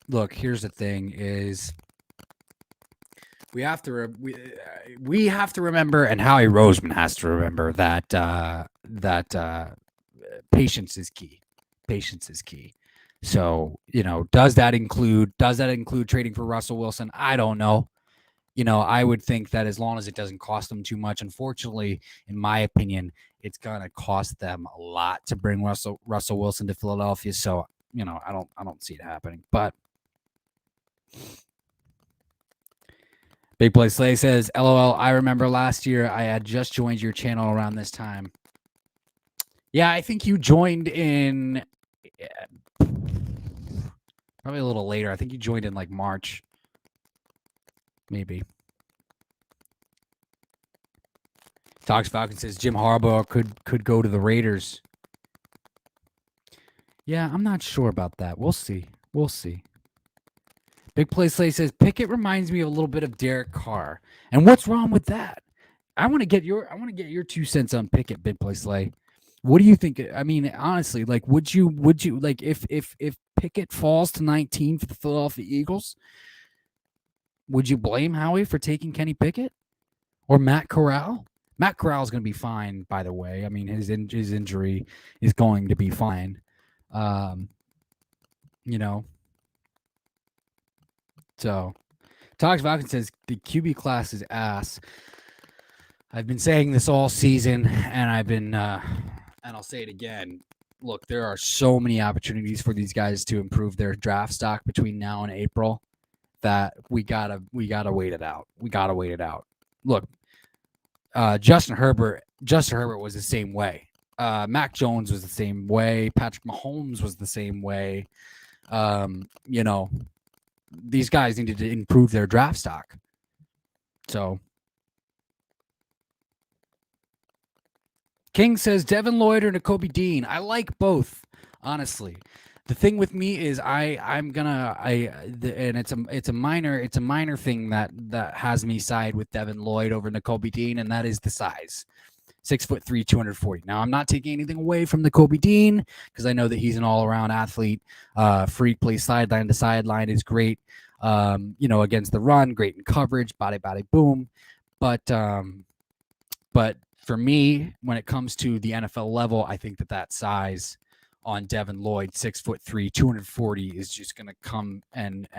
look, here's the thing: is we have to we have to remember, and Howie Roseman has to remember that patience is key. Patience is key. So, does that include trading for Russell Wilson? I don't know. I would think that as long as it doesn't cost them too much, unfortunately, in my opinion, it's gonna cost them a lot to bring Russell Wilson to Philadelphia. So, I don't see it happening. But Big Play Slay says, LOL, I remember last year I had just joined your channel around this time. Yeah, I think you joined in probably a little later. I think you joined in like March. Maybe. Talks Falcon says Jim Harbaugh could go to the Raiders. Yeah, I'm not sure about that. We'll see. Big Play Slay says Pickett reminds me a little bit of Derek Carr. And what's wrong with that? I want to get your 2 cents on Pickett, Big Play Slay. What do you think? I mean, honestly, like, would you like if Pickett falls to 19 for the Philadelphia Eagles, would you blame Howie for taking Kenny Pickett or Matt Corral? Matt Corral is going to be fine, by the way. I mean, his injury is going to be fine. So, Talks Falcon says the QB class is ass. I've been saying this all season, and and I'll say it again. Look, there are so many opportunities for these guys to improve their draft stock between now and April that we gotta wait it out. Look, Justin Herbert was the same way. Mac Jones was the same way. Patrick Mahomes was the same way. These guys needed to improve their draft stock. So, King says Devin Lloyd or Nakobe Dean. I like both, honestly. The thing with me is and it's a minor thing that has me side with Devin Lloyd over Nakobe Dean, and that is the size. 6'3", 240. Now, I'm not taking anything away from Nakobe Dean because I know that he's an all-around athlete. Freak, plays sideline to sideline, is great. Against the run, great in coverage, body, boom. But for me, when it comes to the NFL level, I think that size on Devin Lloyd, 6'3", 240, is just going to come and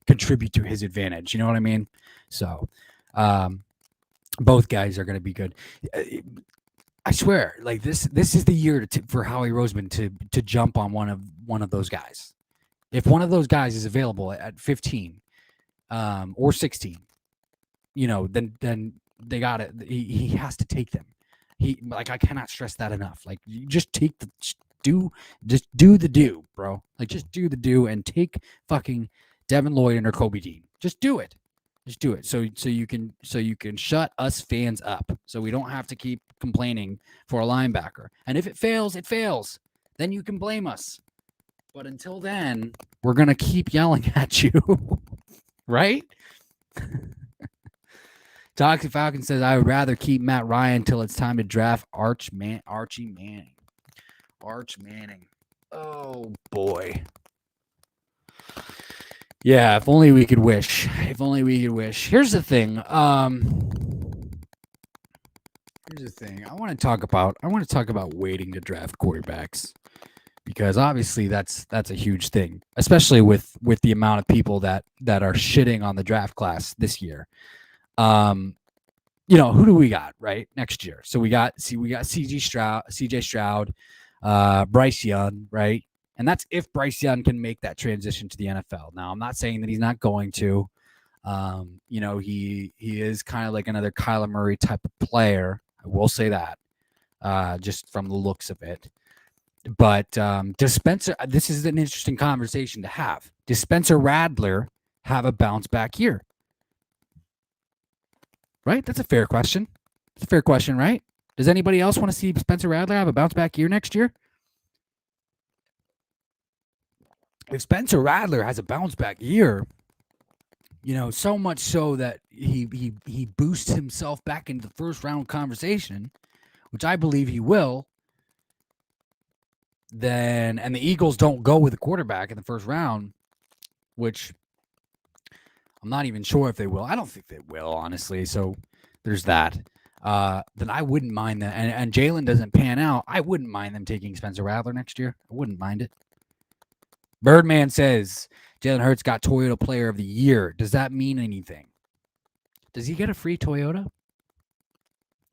contribute to his advantage. You know what I mean? So, both guys are going to be good. I swear, like this is the year for Howie Roseman to jump on one of those guys. If one of those guys is available at 15 or 16, then they got it. He has to take them. I cannot stress that enough. Like, you just do the do, bro. Like, just do the do and take fucking Devin Lloyd and Nakobe Dean. Just do it. So you can shut us fans up. So we don't have to keep complaining for a linebacker. And if it fails, it fails. Then you can blame us. But until then, we're gonna keep yelling at you, right? Toxic Falcon says, I would rather keep Matt Ryan till it's time to draft Archie Manning. Arch Manning. Oh, boy. Yeah, if only we could wish. Here's the thing. I want to talk about waiting to draft quarterbacks, because obviously that's a huge thing, especially with the amount of people that are shitting on the draft class this year. Who do we got right next year? So we got CJ Stroud, Bryce Young, right? And that's if Bryce Young can make that transition to the NFL. Now, I'm not saying that he's not going to. He is kind of like another Kyler Murray type of player. I will say that, just from the looks of it. But does Spencer? This is an interesting conversation to have. Does Spencer Rattler have a bounce back year? Right? That's a fair question. It's a fair question, right? Does anybody else want to see Spencer Rattler have a bounce back year next year? If Spencer Rattler has a bounce back year, so much so that he boosts himself back into the first round conversation, which I believe he will, and the Eagles don't go with a quarterback in the first round, which I'm not even sure if they will. I don't think they will, honestly. So there's that. Then I wouldn't mind that. And Jalen doesn't pan out. I wouldn't mind them taking Spencer Rattler next year. I wouldn't mind it. Birdman says Jalen Hurts got Toyota Player of the Year. Does that mean anything? Does he get a free Toyota?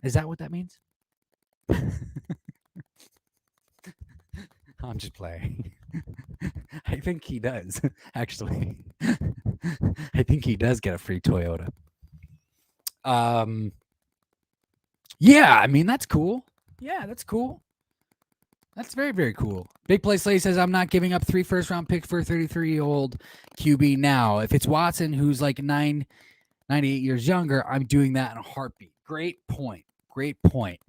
Is that what that means? I'm just playing. I think he does, actually. I think he does get a free Toyota. Yeah, I mean, that's cool. Yeah, that's cool. That's very, very cool. Big Play Slay says, I'm not giving up 3 first-round picks for a 33-year-old QB now. If it's Watson, who's like 98 years younger, I'm doing that in a heartbeat. Great point. Great point.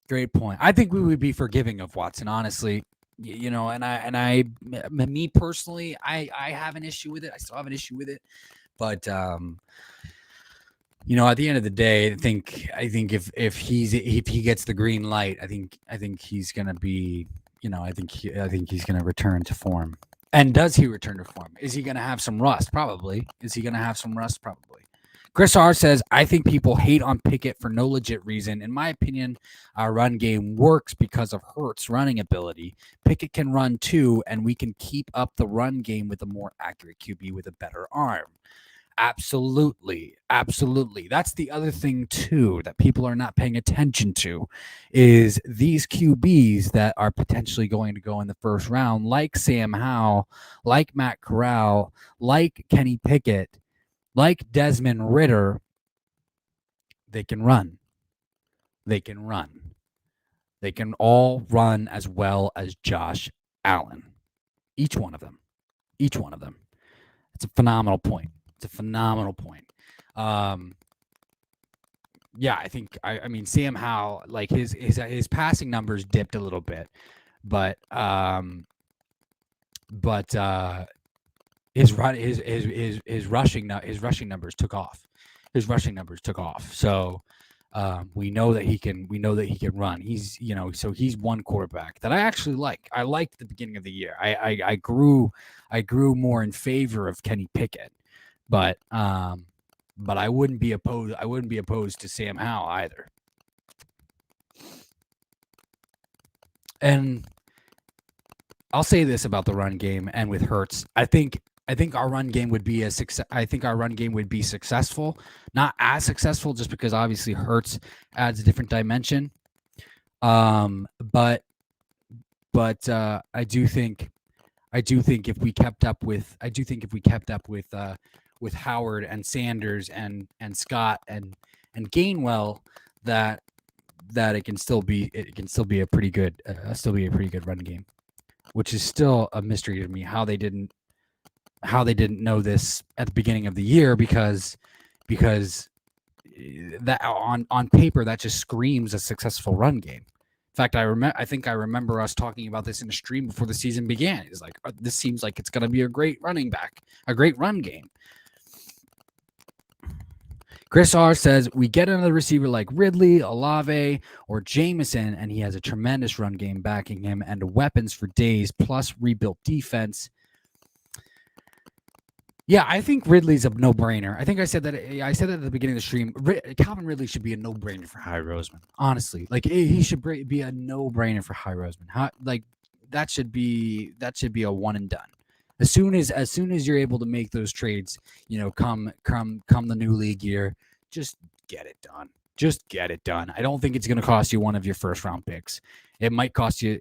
Great point. I think we would be forgiving of Watson, honestly. You know, me personally, I have an issue with it. I still have an issue with it. But, you know, at the end of the day, I think if he gets the green light, I think he's gonna be, you know, I think he's gonna return to form. And does he return to form? Is he gonna have some rust? Probably. Is he gonna have some rust? Probably. Chris R says, I think people hate on Pickett for no legit reason. In my opinion, our run game works because of Hurts' running ability. Pickett can run too, and we can keep up the run game with a more accurate QB with a better arm. Absolutely. Absolutely. That's the other thing, too, that people are not paying attention to is these QBs that are potentially going to go in the first round, like Sam Howell, like Matt Corral, like Kenny Pickett, like Desmond Ridder. They can run. They can run. They can all run as well as Josh Allen. Each one of them. Each one of them. It's a phenomenal point. It's a phenomenal point. Yeah, I think I mean Sam Howell, like his passing numbers dipped a little bit, but his rushing numbers took off. His rushing numbers took off. So we know that he can run. He's, you know, so he's one quarterback that I actually like. I liked the beginning of the year. I grew more in favor of Kenny Pickett. But I wouldn't be opposed to Sam Howell either. And I'll say this about the run game and with Hurts. I think our run game would be successful, not as successful just because obviously Hurts adds a different dimension. But I do think if we kept up with with Howard and Sanders and Scott and Gainwell, that it can still be a pretty good run game, which is still a mystery to me how they didn't know this at the beginning of the year, because that on paper that just screams a successful run game. In fact, I think I remember us talking about this in a stream before the season began. It's like, this seems like it's going to be a great run game. Chris R says, we get another receiver like Ridley, Olave, or Jameson, and he has a tremendous run game backing him and weapons for days, plus rebuilt defense. Yeah, I think Ridley's a no-brainer. I think I said that at the beginning of the stream. Calvin Ridley should be a no-brainer for Howie Roseman. Honestly, like he should be a no-brainer for Howie Roseman. That should be a one and done. As soon as you're able to make those trades, you know, come the new league year, just get it done. Just get it done. I don't think it's going to cost you one of your first round picks. It might cost you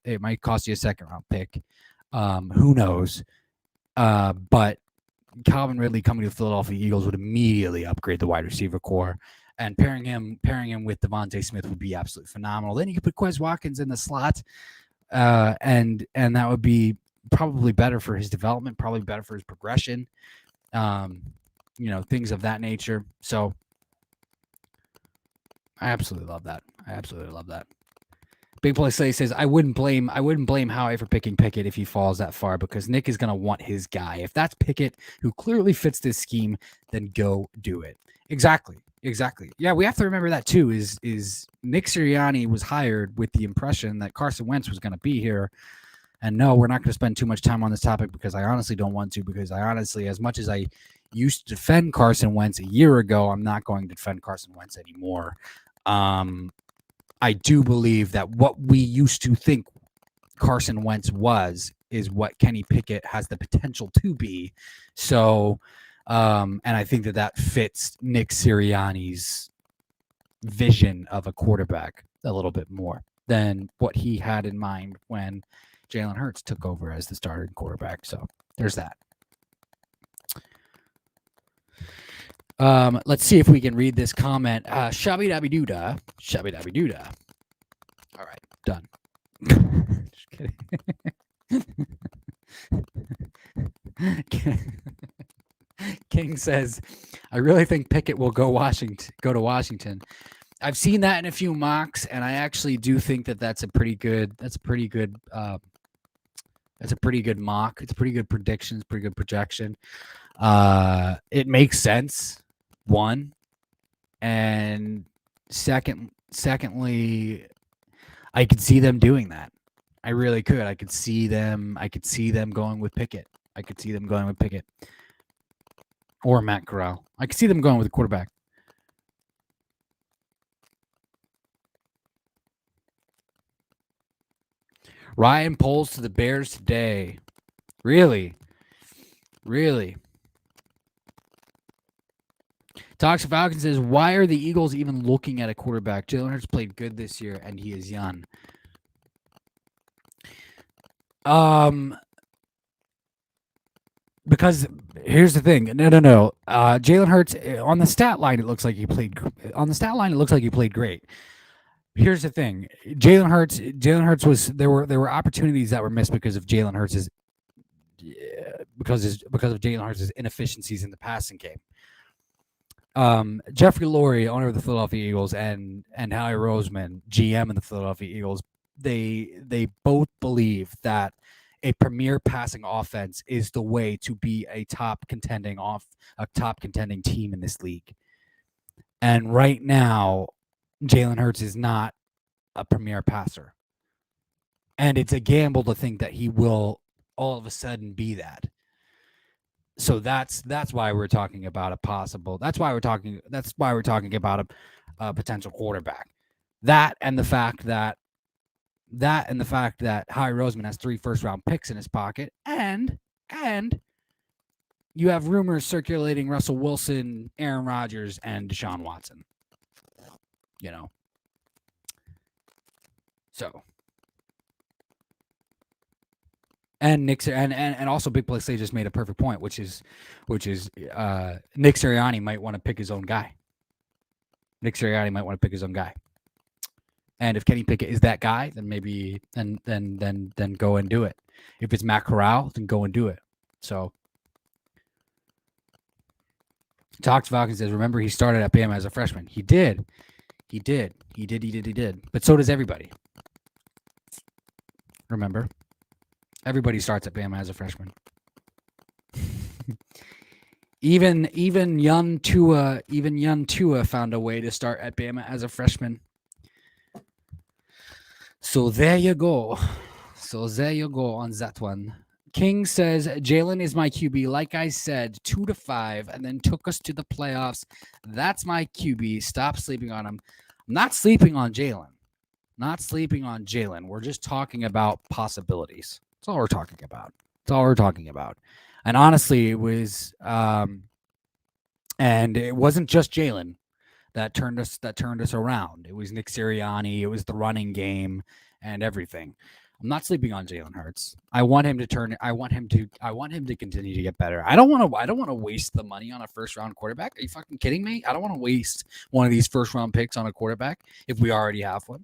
a second round pick. Who knows? But Calvin Ridley coming to the Philadelphia Eagles would immediately upgrade the wide receiver core, and pairing him with Devontae Smith would be absolutely phenomenal. Then you could put Quez Watkins in the slot, and that would be probably better for his development, probably better for his progression, you know, things of that nature. So I absolutely love that. Big Play Slay says, I wouldn't blame Howie for picking Pickett if he falls that far, because Nick is going to want his guy. If that's Pickett, who clearly fits this scheme, then go do it. Exactly. Yeah, we have to remember that too, is Nick Sirianni was hired with the impression that Carson Wentz was going to be here And no, we're not going to spend too much time on this topic because I honestly don't want to, because I honestly, as much as I used to defend Carson Wentz a year ago, I'm not going to defend Carson Wentz anymore. I do believe that what we used to think Carson Wentz is what Kenny Pickett has the potential to be. So, and I think that fits Nick Sirianni's vision of a quarterback a little bit more than what he had in mind when Jalen Hurts took over as the starting quarterback. So there's that. Let's see if we can read this comment. Shabby dabby doodah. Shabby dabby doodah. All right, done. Just kidding. King says, I really think Pickett will go to Washington. I've seen that in a few mocks, and I actually do think that's a pretty good mock. It's a pretty good prediction. It's a pretty good projection. It makes sense. One, and secondly, I could see them doing that. I really could. I could see them going with Pickett. Or Matt Corral. I could see them going with a quarterback. Ryan Poles to the Bears today. Really? Toxic Falcon says, why are the Eagles even looking at a quarterback? Jalen Hurts played good this year, and he is young. Because here's the thing. No. Jalen Hurts, on the stat line, it looks like he played great. Here's the thing. Jalen Hurts was there were opportunities that were missed because of Jalen Hurts' inefficiencies in the passing game. Jeffrey Lurie, owner of the Philadelphia Eagles, and Howie Roseman, GM of the Philadelphia Eagles, they both believe that a premier passing offense is the way to be a top contending team in this league. And right now, Jalen Hurts is not a premier passer. And it's a gamble to think that he will all of a sudden be that. So that's why we're talking about a possible. That's why we're talking about a potential quarterback. That and the fact that Howie Roseman has 3 first-round picks in his pocket, and you have rumors circulating Russell Wilson, Aaron Rodgers, and Deshaun Watson. So. And Nick and also Big Play Slay just made a perfect point, which is Nick Sirianni might want to pick his own guy. And if Kenny Pickett is that guy, then maybe then go and do it. If it's Matt Corral, then go and do it. So Talks Falcons says, remember he started at Bama as a freshman. He did. But so does everybody. Remember? Everybody starts at Bama as a freshman. Even young Tua found a way to start at Bama as a freshman. So there you go on that one. King says, Jalen is my QB. Like I said, 2-5, and then took us to the playoffs. That's my QB. Stop sleeping on him. I'm not sleeping on Jalen. We're just talking about possibilities. That's all we're talking about. And honestly, it was, and it wasn't just Jalen that turned us around. It was Nick Sirianni. It was the running game and everything. I'm not sleeping on Jalen Hurts. I want him to continue to get better. I don't want to waste the money on a first round quarterback. Are you fucking kidding me? I don't want to waste one of these first round picks on a quarterback if we already have one.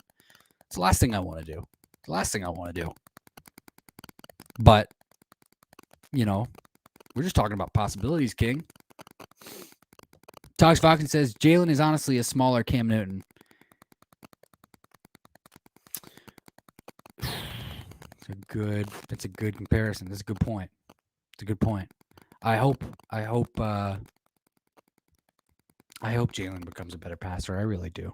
It's the last thing I want to do. But, we're just talking about possibilities, King. Tox Falcon says, Jalen is honestly a smaller Cam Newton. That's a good comparison. That's a good point. I hope Jalen becomes a better passer. I really do.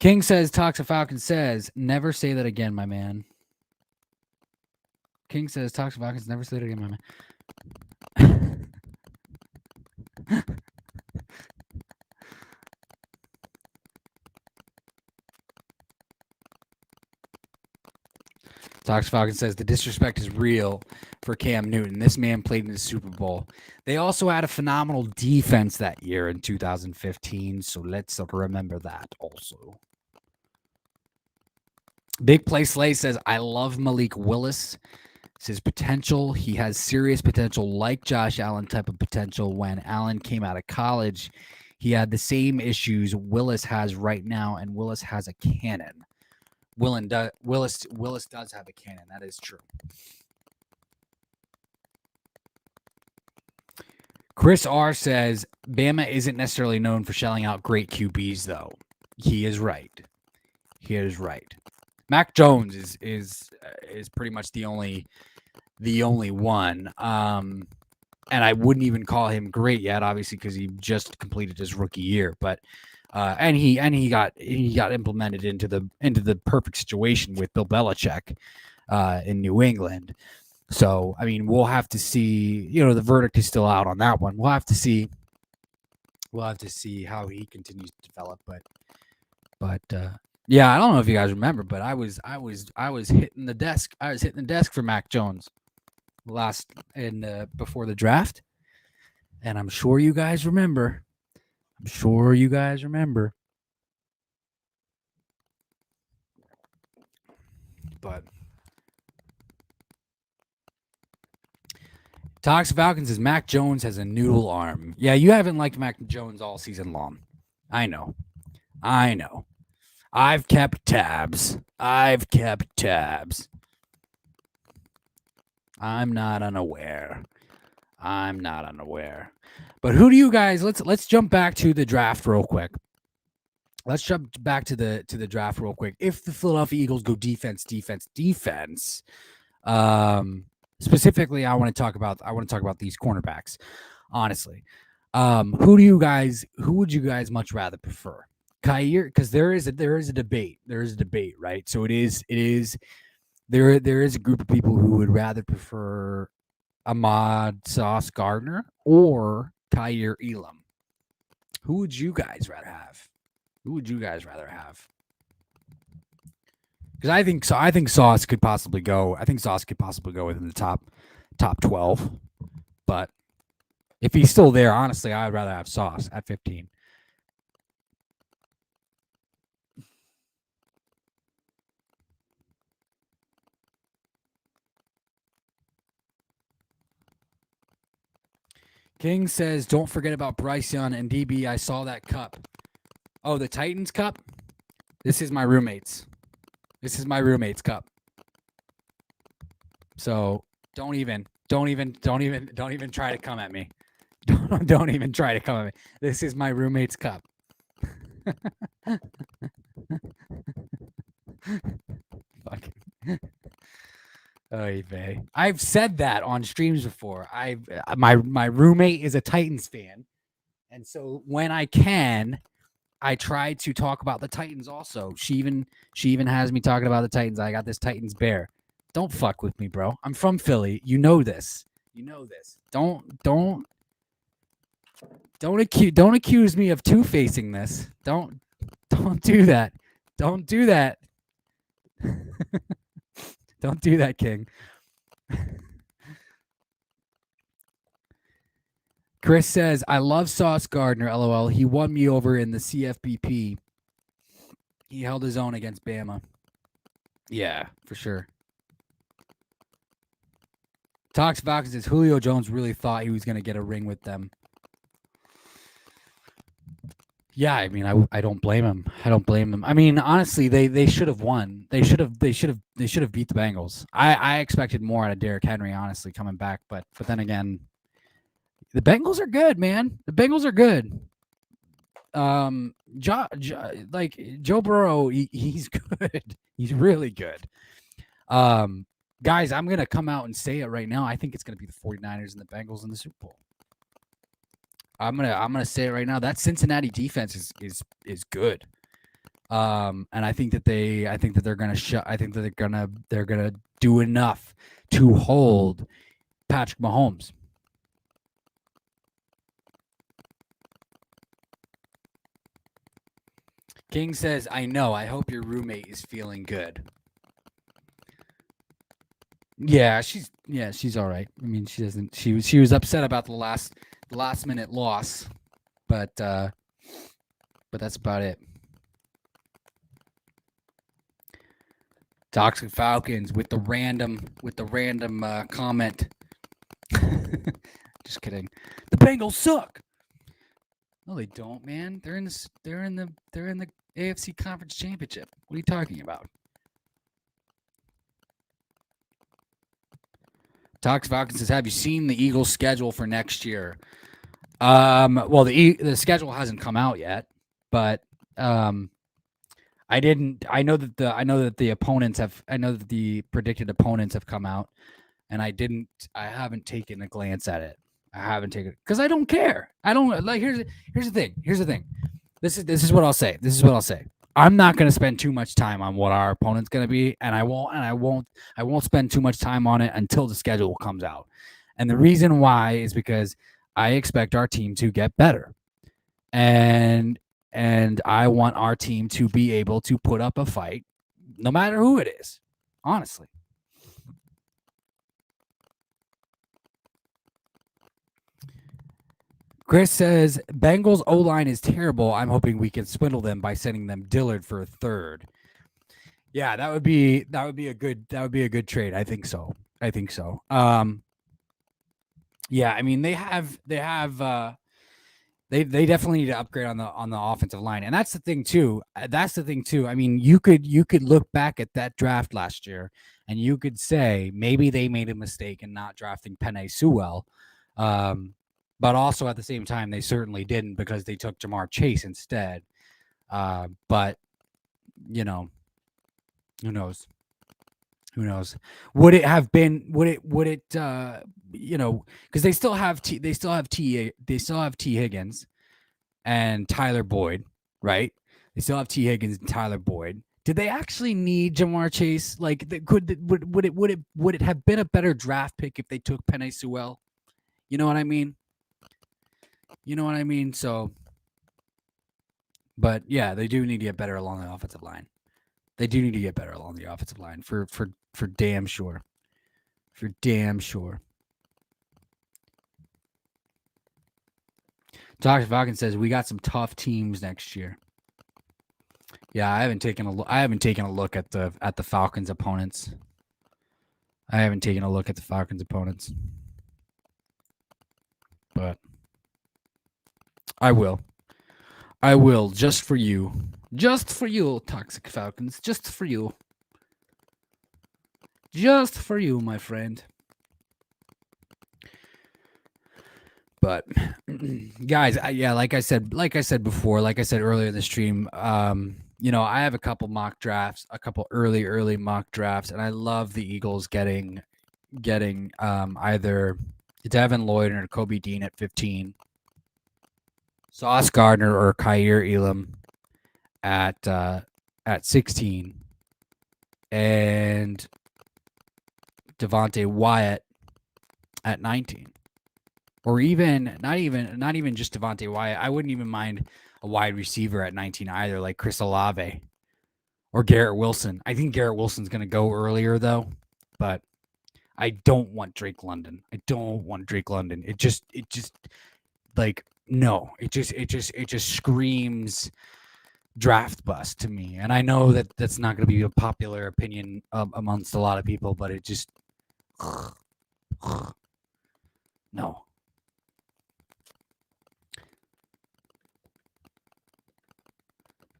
King says, Toxic Falcon says, never say that again, my man. King says Toxic Falcons never say it again, my man. Toxic Falcon says the disrespect is real for Cam Newton. This man played in the Super Bowl. They also had a phenomenal defense that year in 2015, so let's remember that also. Big Play Slay says, I love Malik Willis. His potential, he has serious potential, like Josh Allen type of potential. When Allen came out of college, he had the same issues Willis has right now, and Willis has a cannon. Willis does have a cannon. That is true. Chris R says Bama isn't necessarily known for shelling out great QBs, though. He is right. Mac Jones is pretty much the only one. And I wouldn't even call him great yet, obviously, because he just completed his rookie year. But and he got implemented into the perfect situation with Bill Belichick in New England. So I mean, we'll have to see. The verdict is still out on that one. We'll have to see. We'll have to see how he continues to develop. But yeah, I don't know if you guys remember, but I was hitting the desk. I was hitting the desk for Mac Jones before the draft, and I'm sure you guys remember. But Toxic Falcons says Mac Jones has a noodle arm. Yeah, you haven't liked Mac Jones all season long. I know. I've kept tabs. I'm not unaware. But who do you guys? Let's jump back to the draft real quick. If the Philadelphia Eagles go defense, specifically, I want to talk about these cornerbacks. Honestly, who would you guys much rather prefer? Kyer, because there is a debate. Right? So there is a group of people who would rather prefer Ahmad Sauce Gardner or Kyer Elam. Who would you guys rather have? Because I think Sauce could possibly go. I think Sauce could possibly go within the top 12. But if he's still there, honestly, I would rather have Sauce at 15. King says, don't forget about Bryce Young and DB. I saw that cup. Oh, the Titans cup? This is my roommate's. Cup. So don't even try to come at me. Don't even try to come at me. This is my roommate's cup. Fucking. I've said that on streams before. My roommate is a Titans fan, and so when I can, I try to talk about the Titans. Also, she even has me talking about the Titans. I got this Titans bear. Don't fuck with me, bro. I'm from Philly. You know this. Don't accuse me of two-facing this. Don't do that. Don't do that. Don't do that, King. Chris says, I love Sauce Gardner, LOL. He won me over in the CFBP. He held his own against Bama. Yeah, for sure. Tox Falcons says, Julio Jones really thought he was going to get a ring with them. Yeah, I mean, I don't blame him. I mean, honestly, they should have won. They should have beat the Bengals. I expected more out of Derrick Henry, honestly, coming back. But then again, the Bengals are good, man. The Bengals are good. Joe Burrow, he's good. He's really good. Guys, I'm gonna come out and say it right now. I think it's gonna be the 49ers and the Bengals in the Super Bowl. I'm gonna say it right now. That Cincinnati defense is good. And I think that they're going to I think that they're going to do enough to hold Patrick Mahomes. King says, "I know. I hope your roommate is feeling good." Yeah, she's all right. I mean, she doesn't. She was upset about the last minute loss, but that's about it. Toxic Falcons with the random comment. Just kidding. The Bengals suck. No, they don't, man. They're in the AFC Conference Championship. What are you talking about? Toxic Falcons says, "Have you seen the Eagles' schedule for next year?" Well, the schedule hasn't come out yet, but I didn't. I know that the opponents have. I know that the predicted opponents have come out, and I haven't taken a glance at it. I haven't taken it because I don't care. I don't like. Here's the thing. This is what I'll say. I'm not going to spend too much time on what our opponent's going to be, and I won't spend too much time on it until the schedule comes out. And the reason why is because I expect our team to get better, and I want our team to be able to put up a fight, no matter who it is. Honestly. Chris says Bengals O-line is terrible. I'm hoping we can swindle them by sending them Dillard for a third. Yeah, that would be a good trade. I think so. Yeah, I mean they definitely need to upgrade on the offensive line. And that's the thing too. I mean, you could look back at that draft last year and you could say maybe they made a mistake in not drafting Penei Sewell. But also at the same time, they certainly didn't because they took Jamar Chase instead. But you know, who knows? Would it have been? Would it? Because they still have T Higgins and Tyler Boyd, right? They still have T Higgins and Tyler Boyd. Did they actually need Jamar Chase? Like, would it have been a better draft pick if they took Penei Sewell? You know what I mean? So, but yeah, they do need to get better along the offensive line. For damn sure. Dr. Falcon says we got some tough teams next year. Yeah, I haven't taken a look at the Falcons opponents. But I will just for you, Toxic Falcons, just for you, my friend. But guys, like I said earlier in the stream, I have a couple early mock drafts, and I love the Eagles getting either Devin, Lloyd, or Kobe Dean at 15, Sauce Gardner or Khair Elam at 16, and Devontae Wyatt at 19. Or even not even just Devontae Wyatt. I wouldn't even mind a wide receiver at 19 either, like Chris Olave or Garrett Wilson. I think Garrett Wilson's going to go earlier though, but I don't want Drake London. It just like no. It just screams draft bust to me. And I know that that's not going to be a popular opinion amongst a lot of people, but it just no.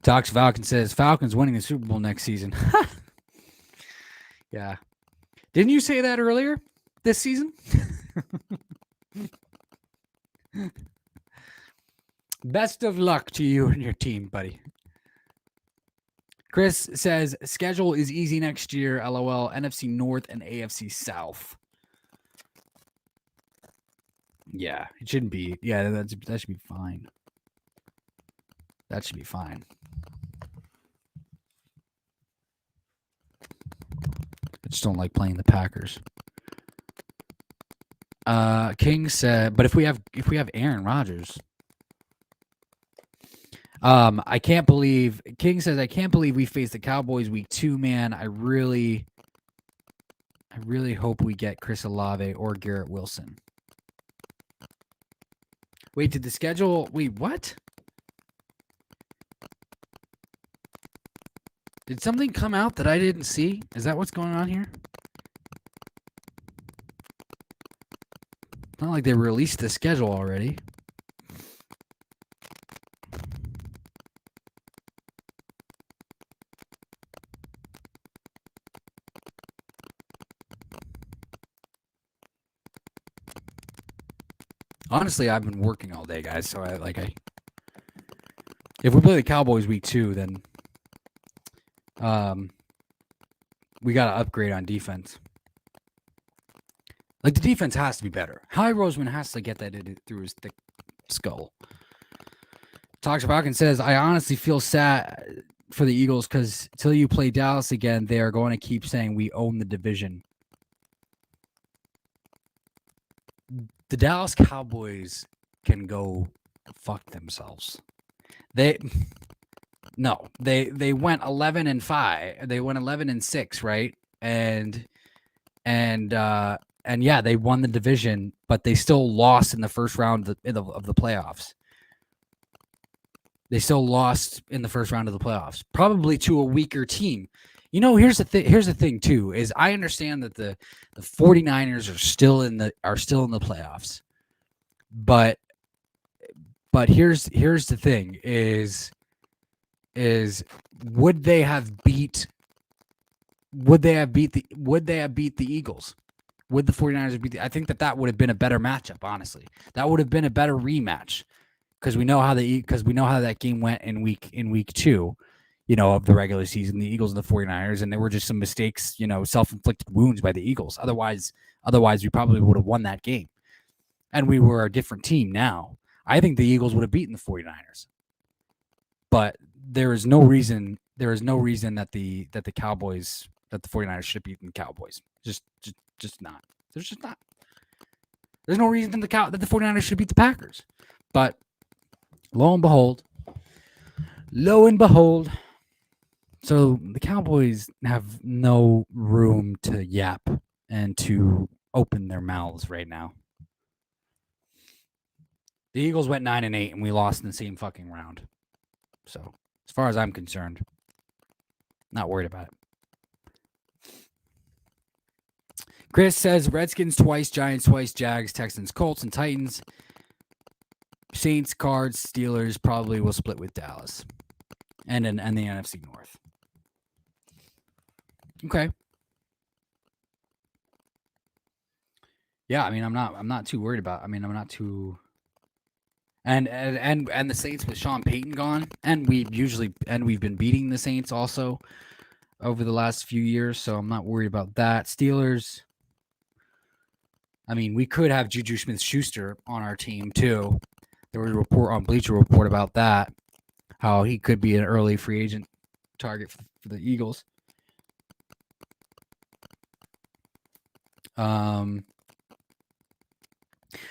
Tox Falcon says Falcons winning the Super Bowl next season. Yeah. Didn't you say that earlier this season? Best of luck to you and your team, buddy. Chris says schedule is easy next year. LOL. NFC North and AFC South. Yeah, it shouldn't be. Yeah, that should be fine. Just don't like playing the Packers. King said, but if we have Aaron Rodgers, I can't believe King says I can't believe we faced the Cowboys week 2, man. I really hope we get Chris Olave or Garrett Wilson. Wait, did the schedule? Wait, what? Did something come out that I didn't see? Is that what's going on here? Not like they released the schedule already. Honestly, I've been working all day, guys. So if we play the Cowboys week 2, then we got to upgrade on defense. Like, the defense has to be better. Howie Roseman has to get that through his thick skull. Talks about and says, I honestly feel sad for the Eagles because till you play Dallas again, they are going to keep saying we own the division. The Dallas Cowboys can go fuck themselves. They went 11-5. They went 11-6, right? And yeah, they won the division, but they still lost in the first round of the playoffs. They still lost in the first round of the playoffs, probably to a weaker team. You know, here's the thing too, is I understand that the 49ers are still in the playoffs. But here's the thing is would they have beat the Eagles? Would the 49ers have beat I think that would have been a better matchup, honestly. That would have been a better rematch because we know how that game went in week 2, you know, of the regular season, the Eagles and the 49ers, and there were just some mistakes, you know, self-inflicted wounds by the Eagles. Otherwise we probably would have won that game. And we were a different team now. I think the Eagles would have beaten the 49ers. But there is no reason that the 49ers should have beaten the Cowboys. Just not. There's just not. There's no reason that the 49ers should beat the Packers. But lo and behold, so the Cowboys have no room to yap and to open their mouths right now. The Eagles went 9-8, and we lost in the same fucking round. So, as far as I'm concerned, not worried about it. Chris says Redskins twice, Giants twice, Jags, Texans, Colts, and Titans. Saints, Cards, Steelers probably will split with Dallas, and the NFC North. Okay. Yeah, I mean, I'm not too worried about. I mean, I'm not too. And the Saints with Sean Payton gone, and we've been beating the Saints also over the last few years, so I'm not worried about that. Steelers. I mean, we could have Juju Smith-Schuster on our team too. There was a report on Bleacher Report about that, how he could be an early free agent target for the Eagles.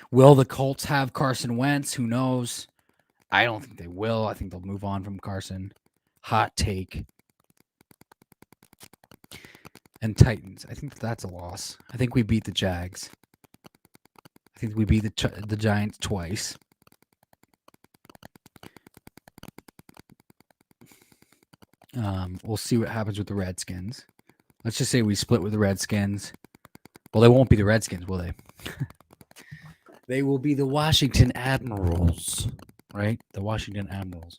Will the Colts have Carson Wentz? Who knows? I don't think they will. I think they'll move on from Carson. Hot take. And Titans. I think that's a loss. I think we beat the Jags. I think we beat the Giants twice. We'll see what happens with the Redskins. Let's just say we split with the Redskins. Well, they won't be the Redskins, will they? They will be the Washington Admirals, right? The Washington Admirals.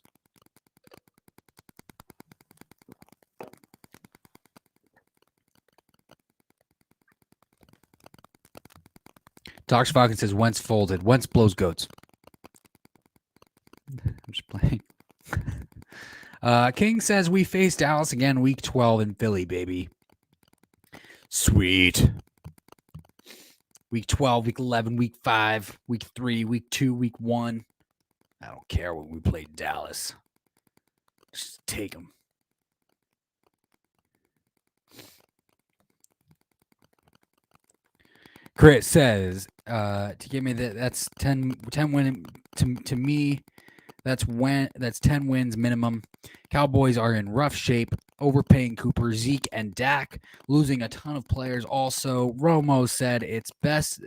Docs Falcon says Wentz folded. Wentz blows goats. I'm just playing. King says we face Dallas again week 12 in Philly, baby. Sweet. Week 12, week 11, week 5, week 3, week 2, week 1. I don't care when we play Dallas. Just take them. Chris says, to give me that's 10 win to me. That's 10 wins minimum. Cowboys are in rough shape, overpaying Cooper, Zeke, and Dak, losing a ton of players. Also, Romo said it's best.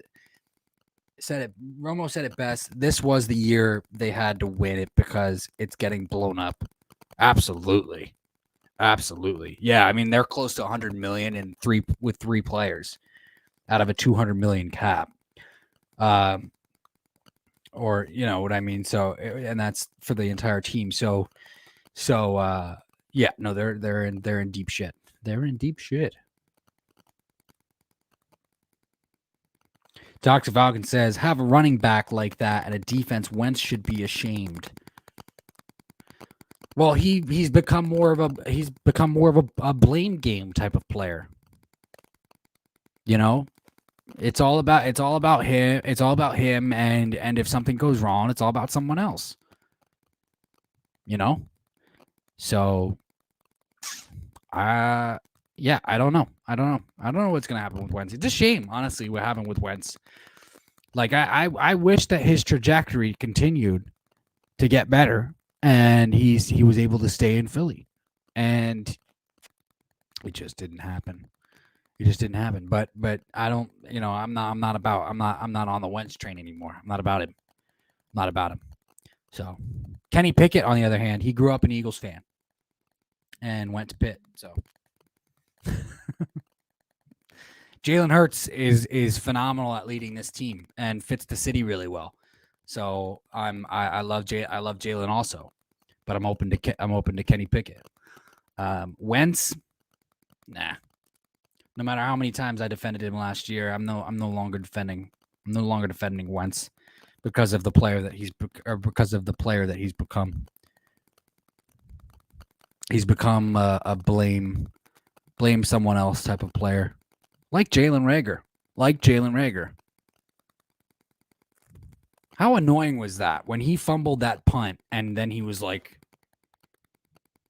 Romo said it best. This was the year they had to win it because it's getting blown up. Absolutely. Yeah, I mean they're close to 100 million in with three players out of a 200 million cap. Or you know what I mean? So, and that's for the entire team. So yeah, no, they're in deep shit. They're in deep shit. Dr. Falcon says, have a running back like that and a defense. Wentz should be ashamed. Well, he's become more of a blame game type of player. You know, it's all about him. It's all about him, and if something goes wrong, it's all about someone else. You know, so yeah, I don't know. I don't know what's gonna happen with Wentz. It's a shame, honestly, what happened with Wentz. Like I wish that his trajectory continued to get better, and he was able to stay in Philly, and it just didn't happen. It just didn't happen. But I don't, you know, I'm not on the Wentz train anymore. I'm not about him. Not about him. So Kenny Pickett, on the other hand, he grew up an Eagles fan and went to Pitt. So Jalen Hurts is phenomenal at leading this team and fits the city really well. So I love Jalen also, but I'm open to Kenny Pickett. Wentz, nah. No matter how many times I defended him last year, I'm no longer defending Wentz because of the player that he's become. He's become a blame someone else type of player, like Jalen Reagor. How annoying was that when he fumbled that punt and then he was like,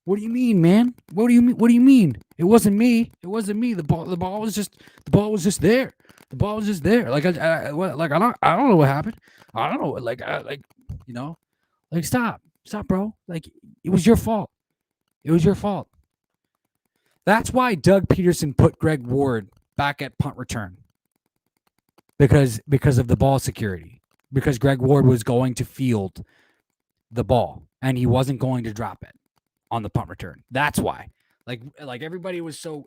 "What do you mean, man? What do you mean? It wasn't me. The ball was just there. The ball was just there. Like I don't know what happened. I don't know. You know, like stop, bro. Like it was your fault. That's why Doug Peterson put Greg Ward back at punt return because of the ball security. Because Greg Ward was going to field the ball and he wasn't going to drop it on the punt return. That's why. Like everybody was so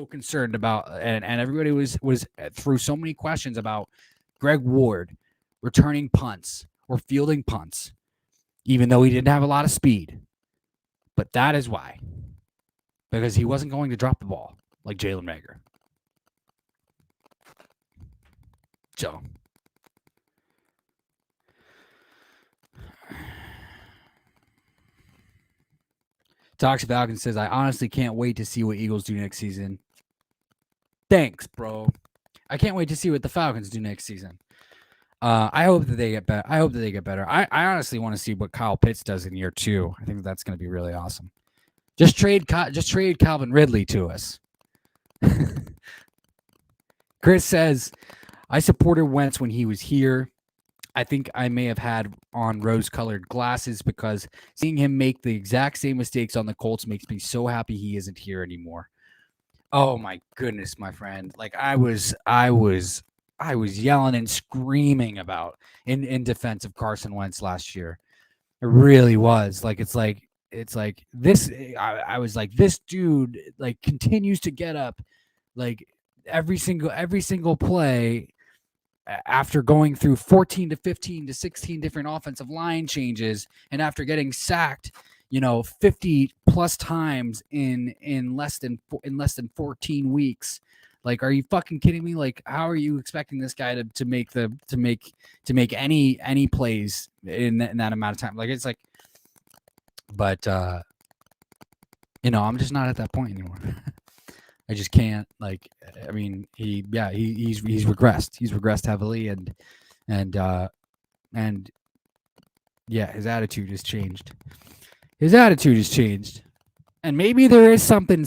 concerned about, and everybody was through so many questions about Greg Ward returning punts or fielding punts, even though he didn't have a lot of speed. But that is why, because he wasn't going to drop the ball like Jalen Reagor. So Toxic Falcon says, I honestly can't wait to see what Eagles do next season. Thanks, bro. I can't wait to see what the Falcons do next season. I hope that they get better. I honestly want to see what Kyle Pitts does in year 2. I think that's going to be really awesome. Just trade Calvin Ridley to us. Chris says, I supported Wentz when he was here. I think I may have had on rose-colored glasses because seeing him make the exact same mistakes on the Colts makes me so happy he isn't here anymore. Oh my goodness, my friend! Like I was yelling and screaming about in defense of Carson Wentz last year. It really was like it's like this. I was like, this dude like continues to get up like every single play. After going through 14 to 15 to 16 different offensive line changes, and after getting sacked, 50 plus times in less than 14 weeks, like, are you fucking kidding me? Like, how are you expecting this guy to make any plays in that amount of time? Like, it's like, but I'm just not at that point anymore. I just can't. Like, I mean, he's regressed. He's regressed heavily, and yeah, his attitude has changed. And maybe there is something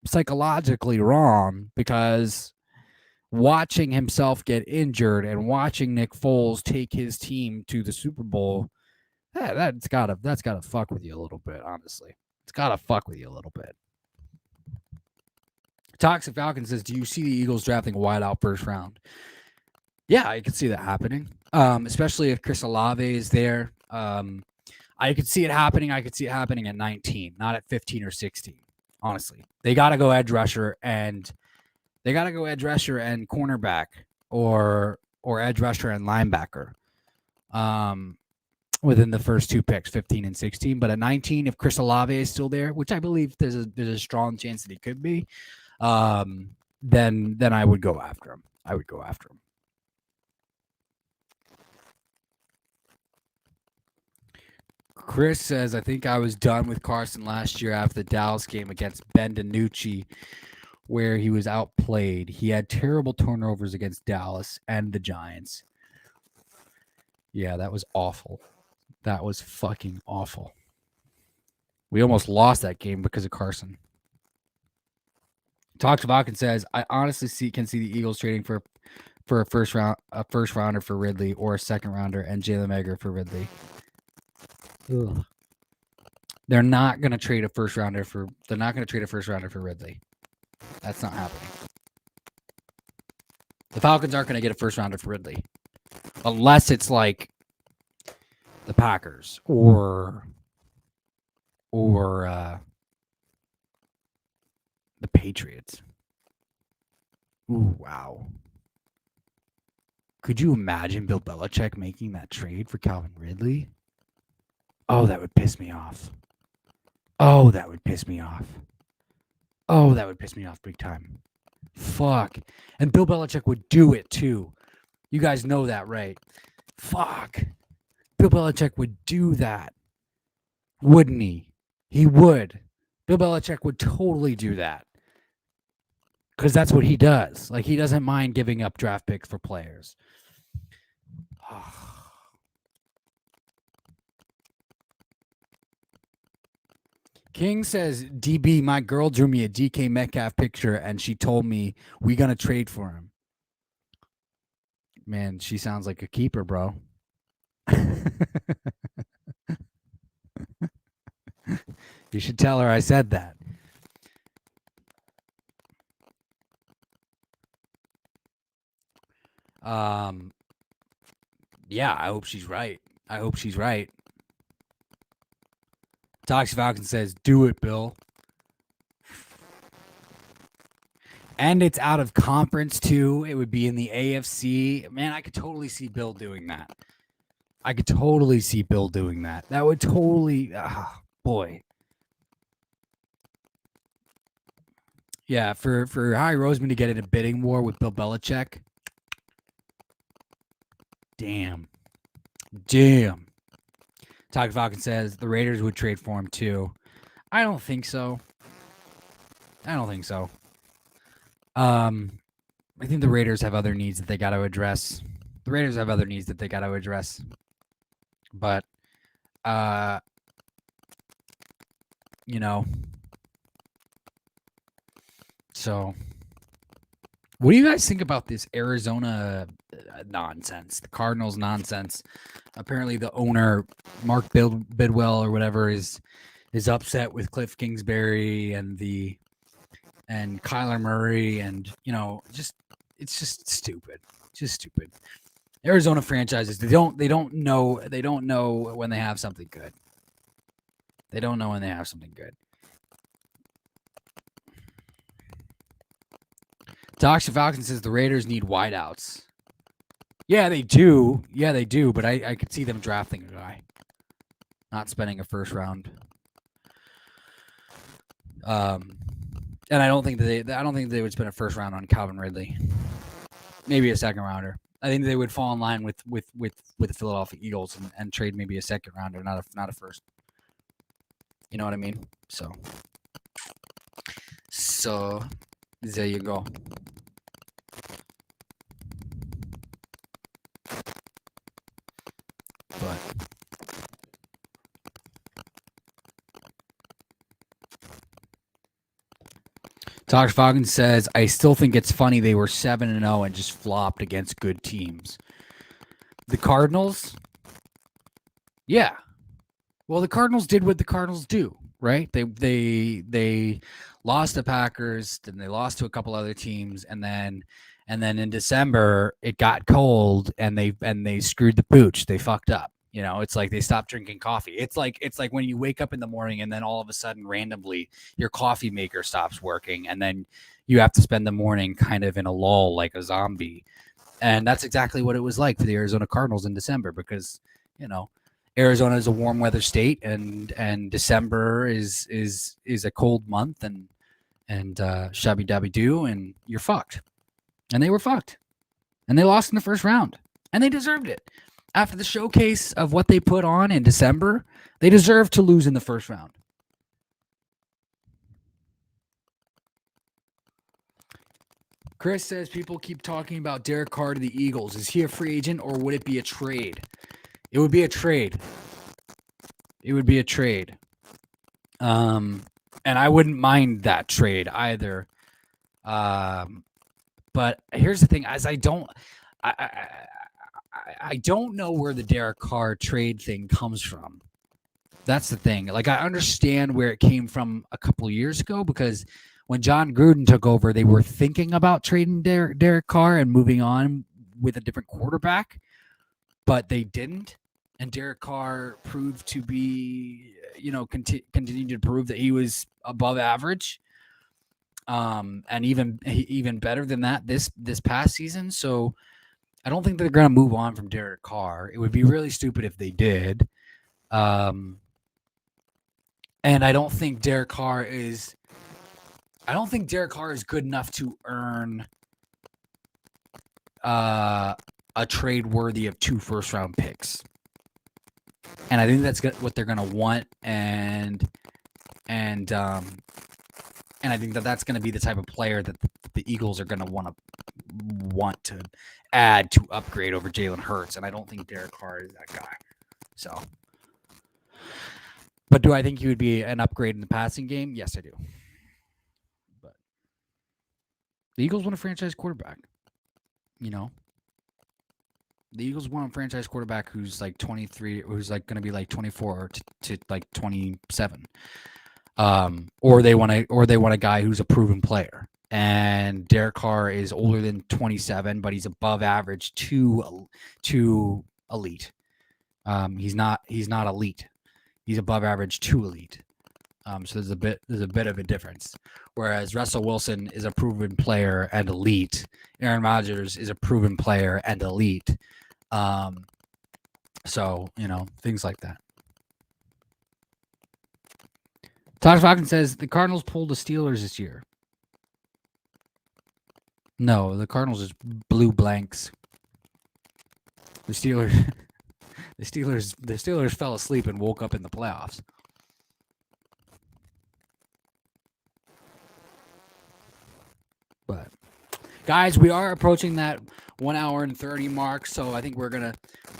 psychologically wrong, because watching himself get injured and watching Nick Foles take his team to the Super Bowl, that's gotta fuck with you a little bit, honestly. It's gotta fuck with you a little bit. Toxic Falcon says, do you see the Eagles drafting a wideout first round? Yeah, I could see that happening. Especially if Chris Olave is there. I could see it happening. I could see it happening at 19, not at 15 or 16. Honestly, they got to go edge rusher and cornerback or edge rusher and linebacker. Within the first two picks, 15 and 16. But at 19, if Chris Olave is still there, which I believe there's a strong chance that he could be, then I would go after him. Chris says, I think I was done with Carson last year after the Dallas game against Ben DiNucci, where he was outplayed. He had terrible turnovers against Dallas and the Giants. Yeah, that was awful. That was fucking awful. We almost lost that game because of Carson. Talks Falcon says, I honestly can see the Eagles trading for a first rounder for Ridley or a second rounder and Jalen Egger for Ridley. Ugh. They're not going to trade a first rounder for Ridley. That's not happening. The Falcons aren't going to get a first rounder for Ridley unless it's like the Packers or the Patriots. Ooh, wow. Could you imagine Bill Belichick making that trade for Calvin Ridley? Oh, that would piss me off. That would piss me off big time. Fuck. And Bill Belichick would do it too. You guys know that, right? Fuck. Bill Belichick would do that. Wouldn't he? He would. Bill Belichick would totally do that. Because that's what he does. Like, he doesn't mind giving up draft picks for players. King says, DB, my girl drew me a DK Metcalf picture and she told me we gonna trade for him. Man, she sounds like a keeper, bro. You should tell her I said that. Yeah, I hope she's right. Toxic Falcon says, do it, Bill. And it's out of conference, too. It would be in the AFC. Man, I could totally see Bill doing that. That would totally... boy. Yeah, for Harry Roseman to get in a bidding war with Bill Belichick. Damn. Toxic Falcon says the Raiders would trade for him too. I don't think so. I think the Raiders have other needs that they got to address. But, so what do you guys think about this Arizona nonsense, the Cardinals nonsense? Apparently the owner, Mark Bidwell or whatever, is upset with Cliff Kingsbury and Kyler Murray, and it's just stupid. Arizona franchises, they don't know when they have something good. Toxic Falcon says the Raiders need wideouts. Yeah, they do. But I could see them drafting a guy, not spending a first round. And I don't think they would spend a first round on Calvin Ridley. Maybe a second rounder. I think they would fall in line with the Philadelphia Eagles and trade maybe a second rounder, not a first. You know what I mean? So there you go. But Tox Falcon says, I still think it's funny they were 7-0 and just flopped against good teams. The Cardinals? Yeah. Well, the Cardinals did what the Cardinals do, right? They lost the Packers, then they lost to a couple other teams, and then in December it got cold and they screwed the pooch. They fucked up. You know, it's like they stopped drinking coffee. It's like when you wake up in the morning and then all of a sudden randomly your coffee maker stops working and then you have to spend the morning kind of in a lull like a zombie. And that's exactly what it was like for the Arizona Cardinals in December because, you know, Arizona is a warm weather state and December is a cold month and shabby dabby doo and you're fucked. And they were fucked. And they lost in the first round. And they deserved it. After the showcase of what they put on in December, they deserve to lose in the first round. Chris says people keep talking about Derek Carr to the Eagles. Is he a free agent or would it be a trade? It would be a trade. It would be a trade. And I wouldn't mind that trade either. But here's the thing, as I don't know where the Derek Carr trade thing comes from. That's the thing. Like, I understand where it came from a couple of years ago because when John Gruden took over, they were thinking about trading Derek Carr and moving on with a different quarterback, but they didn't. And Derek Carr proved to be, you know, continued to prove that he was above average. And even better than that this past season. So I don't think they're going to move on from Derek Carr. It would be really stupid if they did. And I don't think Derek Carr is good enough to earn a trade worthy of 2 first-round picks. And I think that's what they're going to want, and I think that's going to be the type of player that the Eagles are going to want to add to upgrade over Jalen Hurts, and I don't think Derek Carr is that guy. So, but do I think he would be an upgrade in the passing game? Yes, I do. But the Eagles want a franchise quarterback. You know, the Eagles want a franchise quarterback who's like 23, who's like going to be like 24 to like 27. Or they want a guy who's a proven player. And Derek Carr is older than 27, but he's above average to elite. He's not elite. He's above average to elite. So there's a bit of a difference. Whereas Russell Wilson is a proven player and elite. Aaron Rodgers is a proven player and elite. So, you know, things like that. Todd Falcon says the Cardinals pulled the Steelers this year. No, the Cardinals is blue blanks. The Steelers fell asleep and woke up in the playoffs. But guys, we are approaching that 1 hour and 30 mark, so I think we're gonna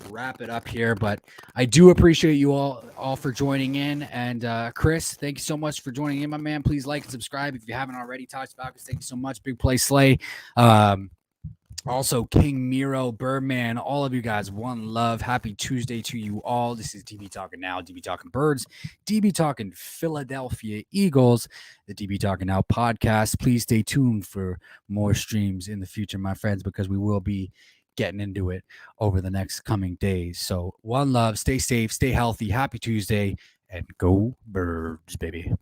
wrap it up here. But I do appreciate you all for joining in, and Chris, thank you so much for joining in, my man. Please like and subscribe if you haven't already. Tosh Falcons, thank you so much. Big Play Slay, also King Miro, Birdman, all of you guys, one love. Happy Tuesday to you all. This is DB Talking Now, DB Talking Birds, DB Talking Philadelphia Eagles, the DB Talking Now podcast. Please stay tuned for more streams in the future, my friends, because we will be getting into it over the next coming days. So one love, stay safe, stay healthy, happy Tuesday, and go Birds, baby.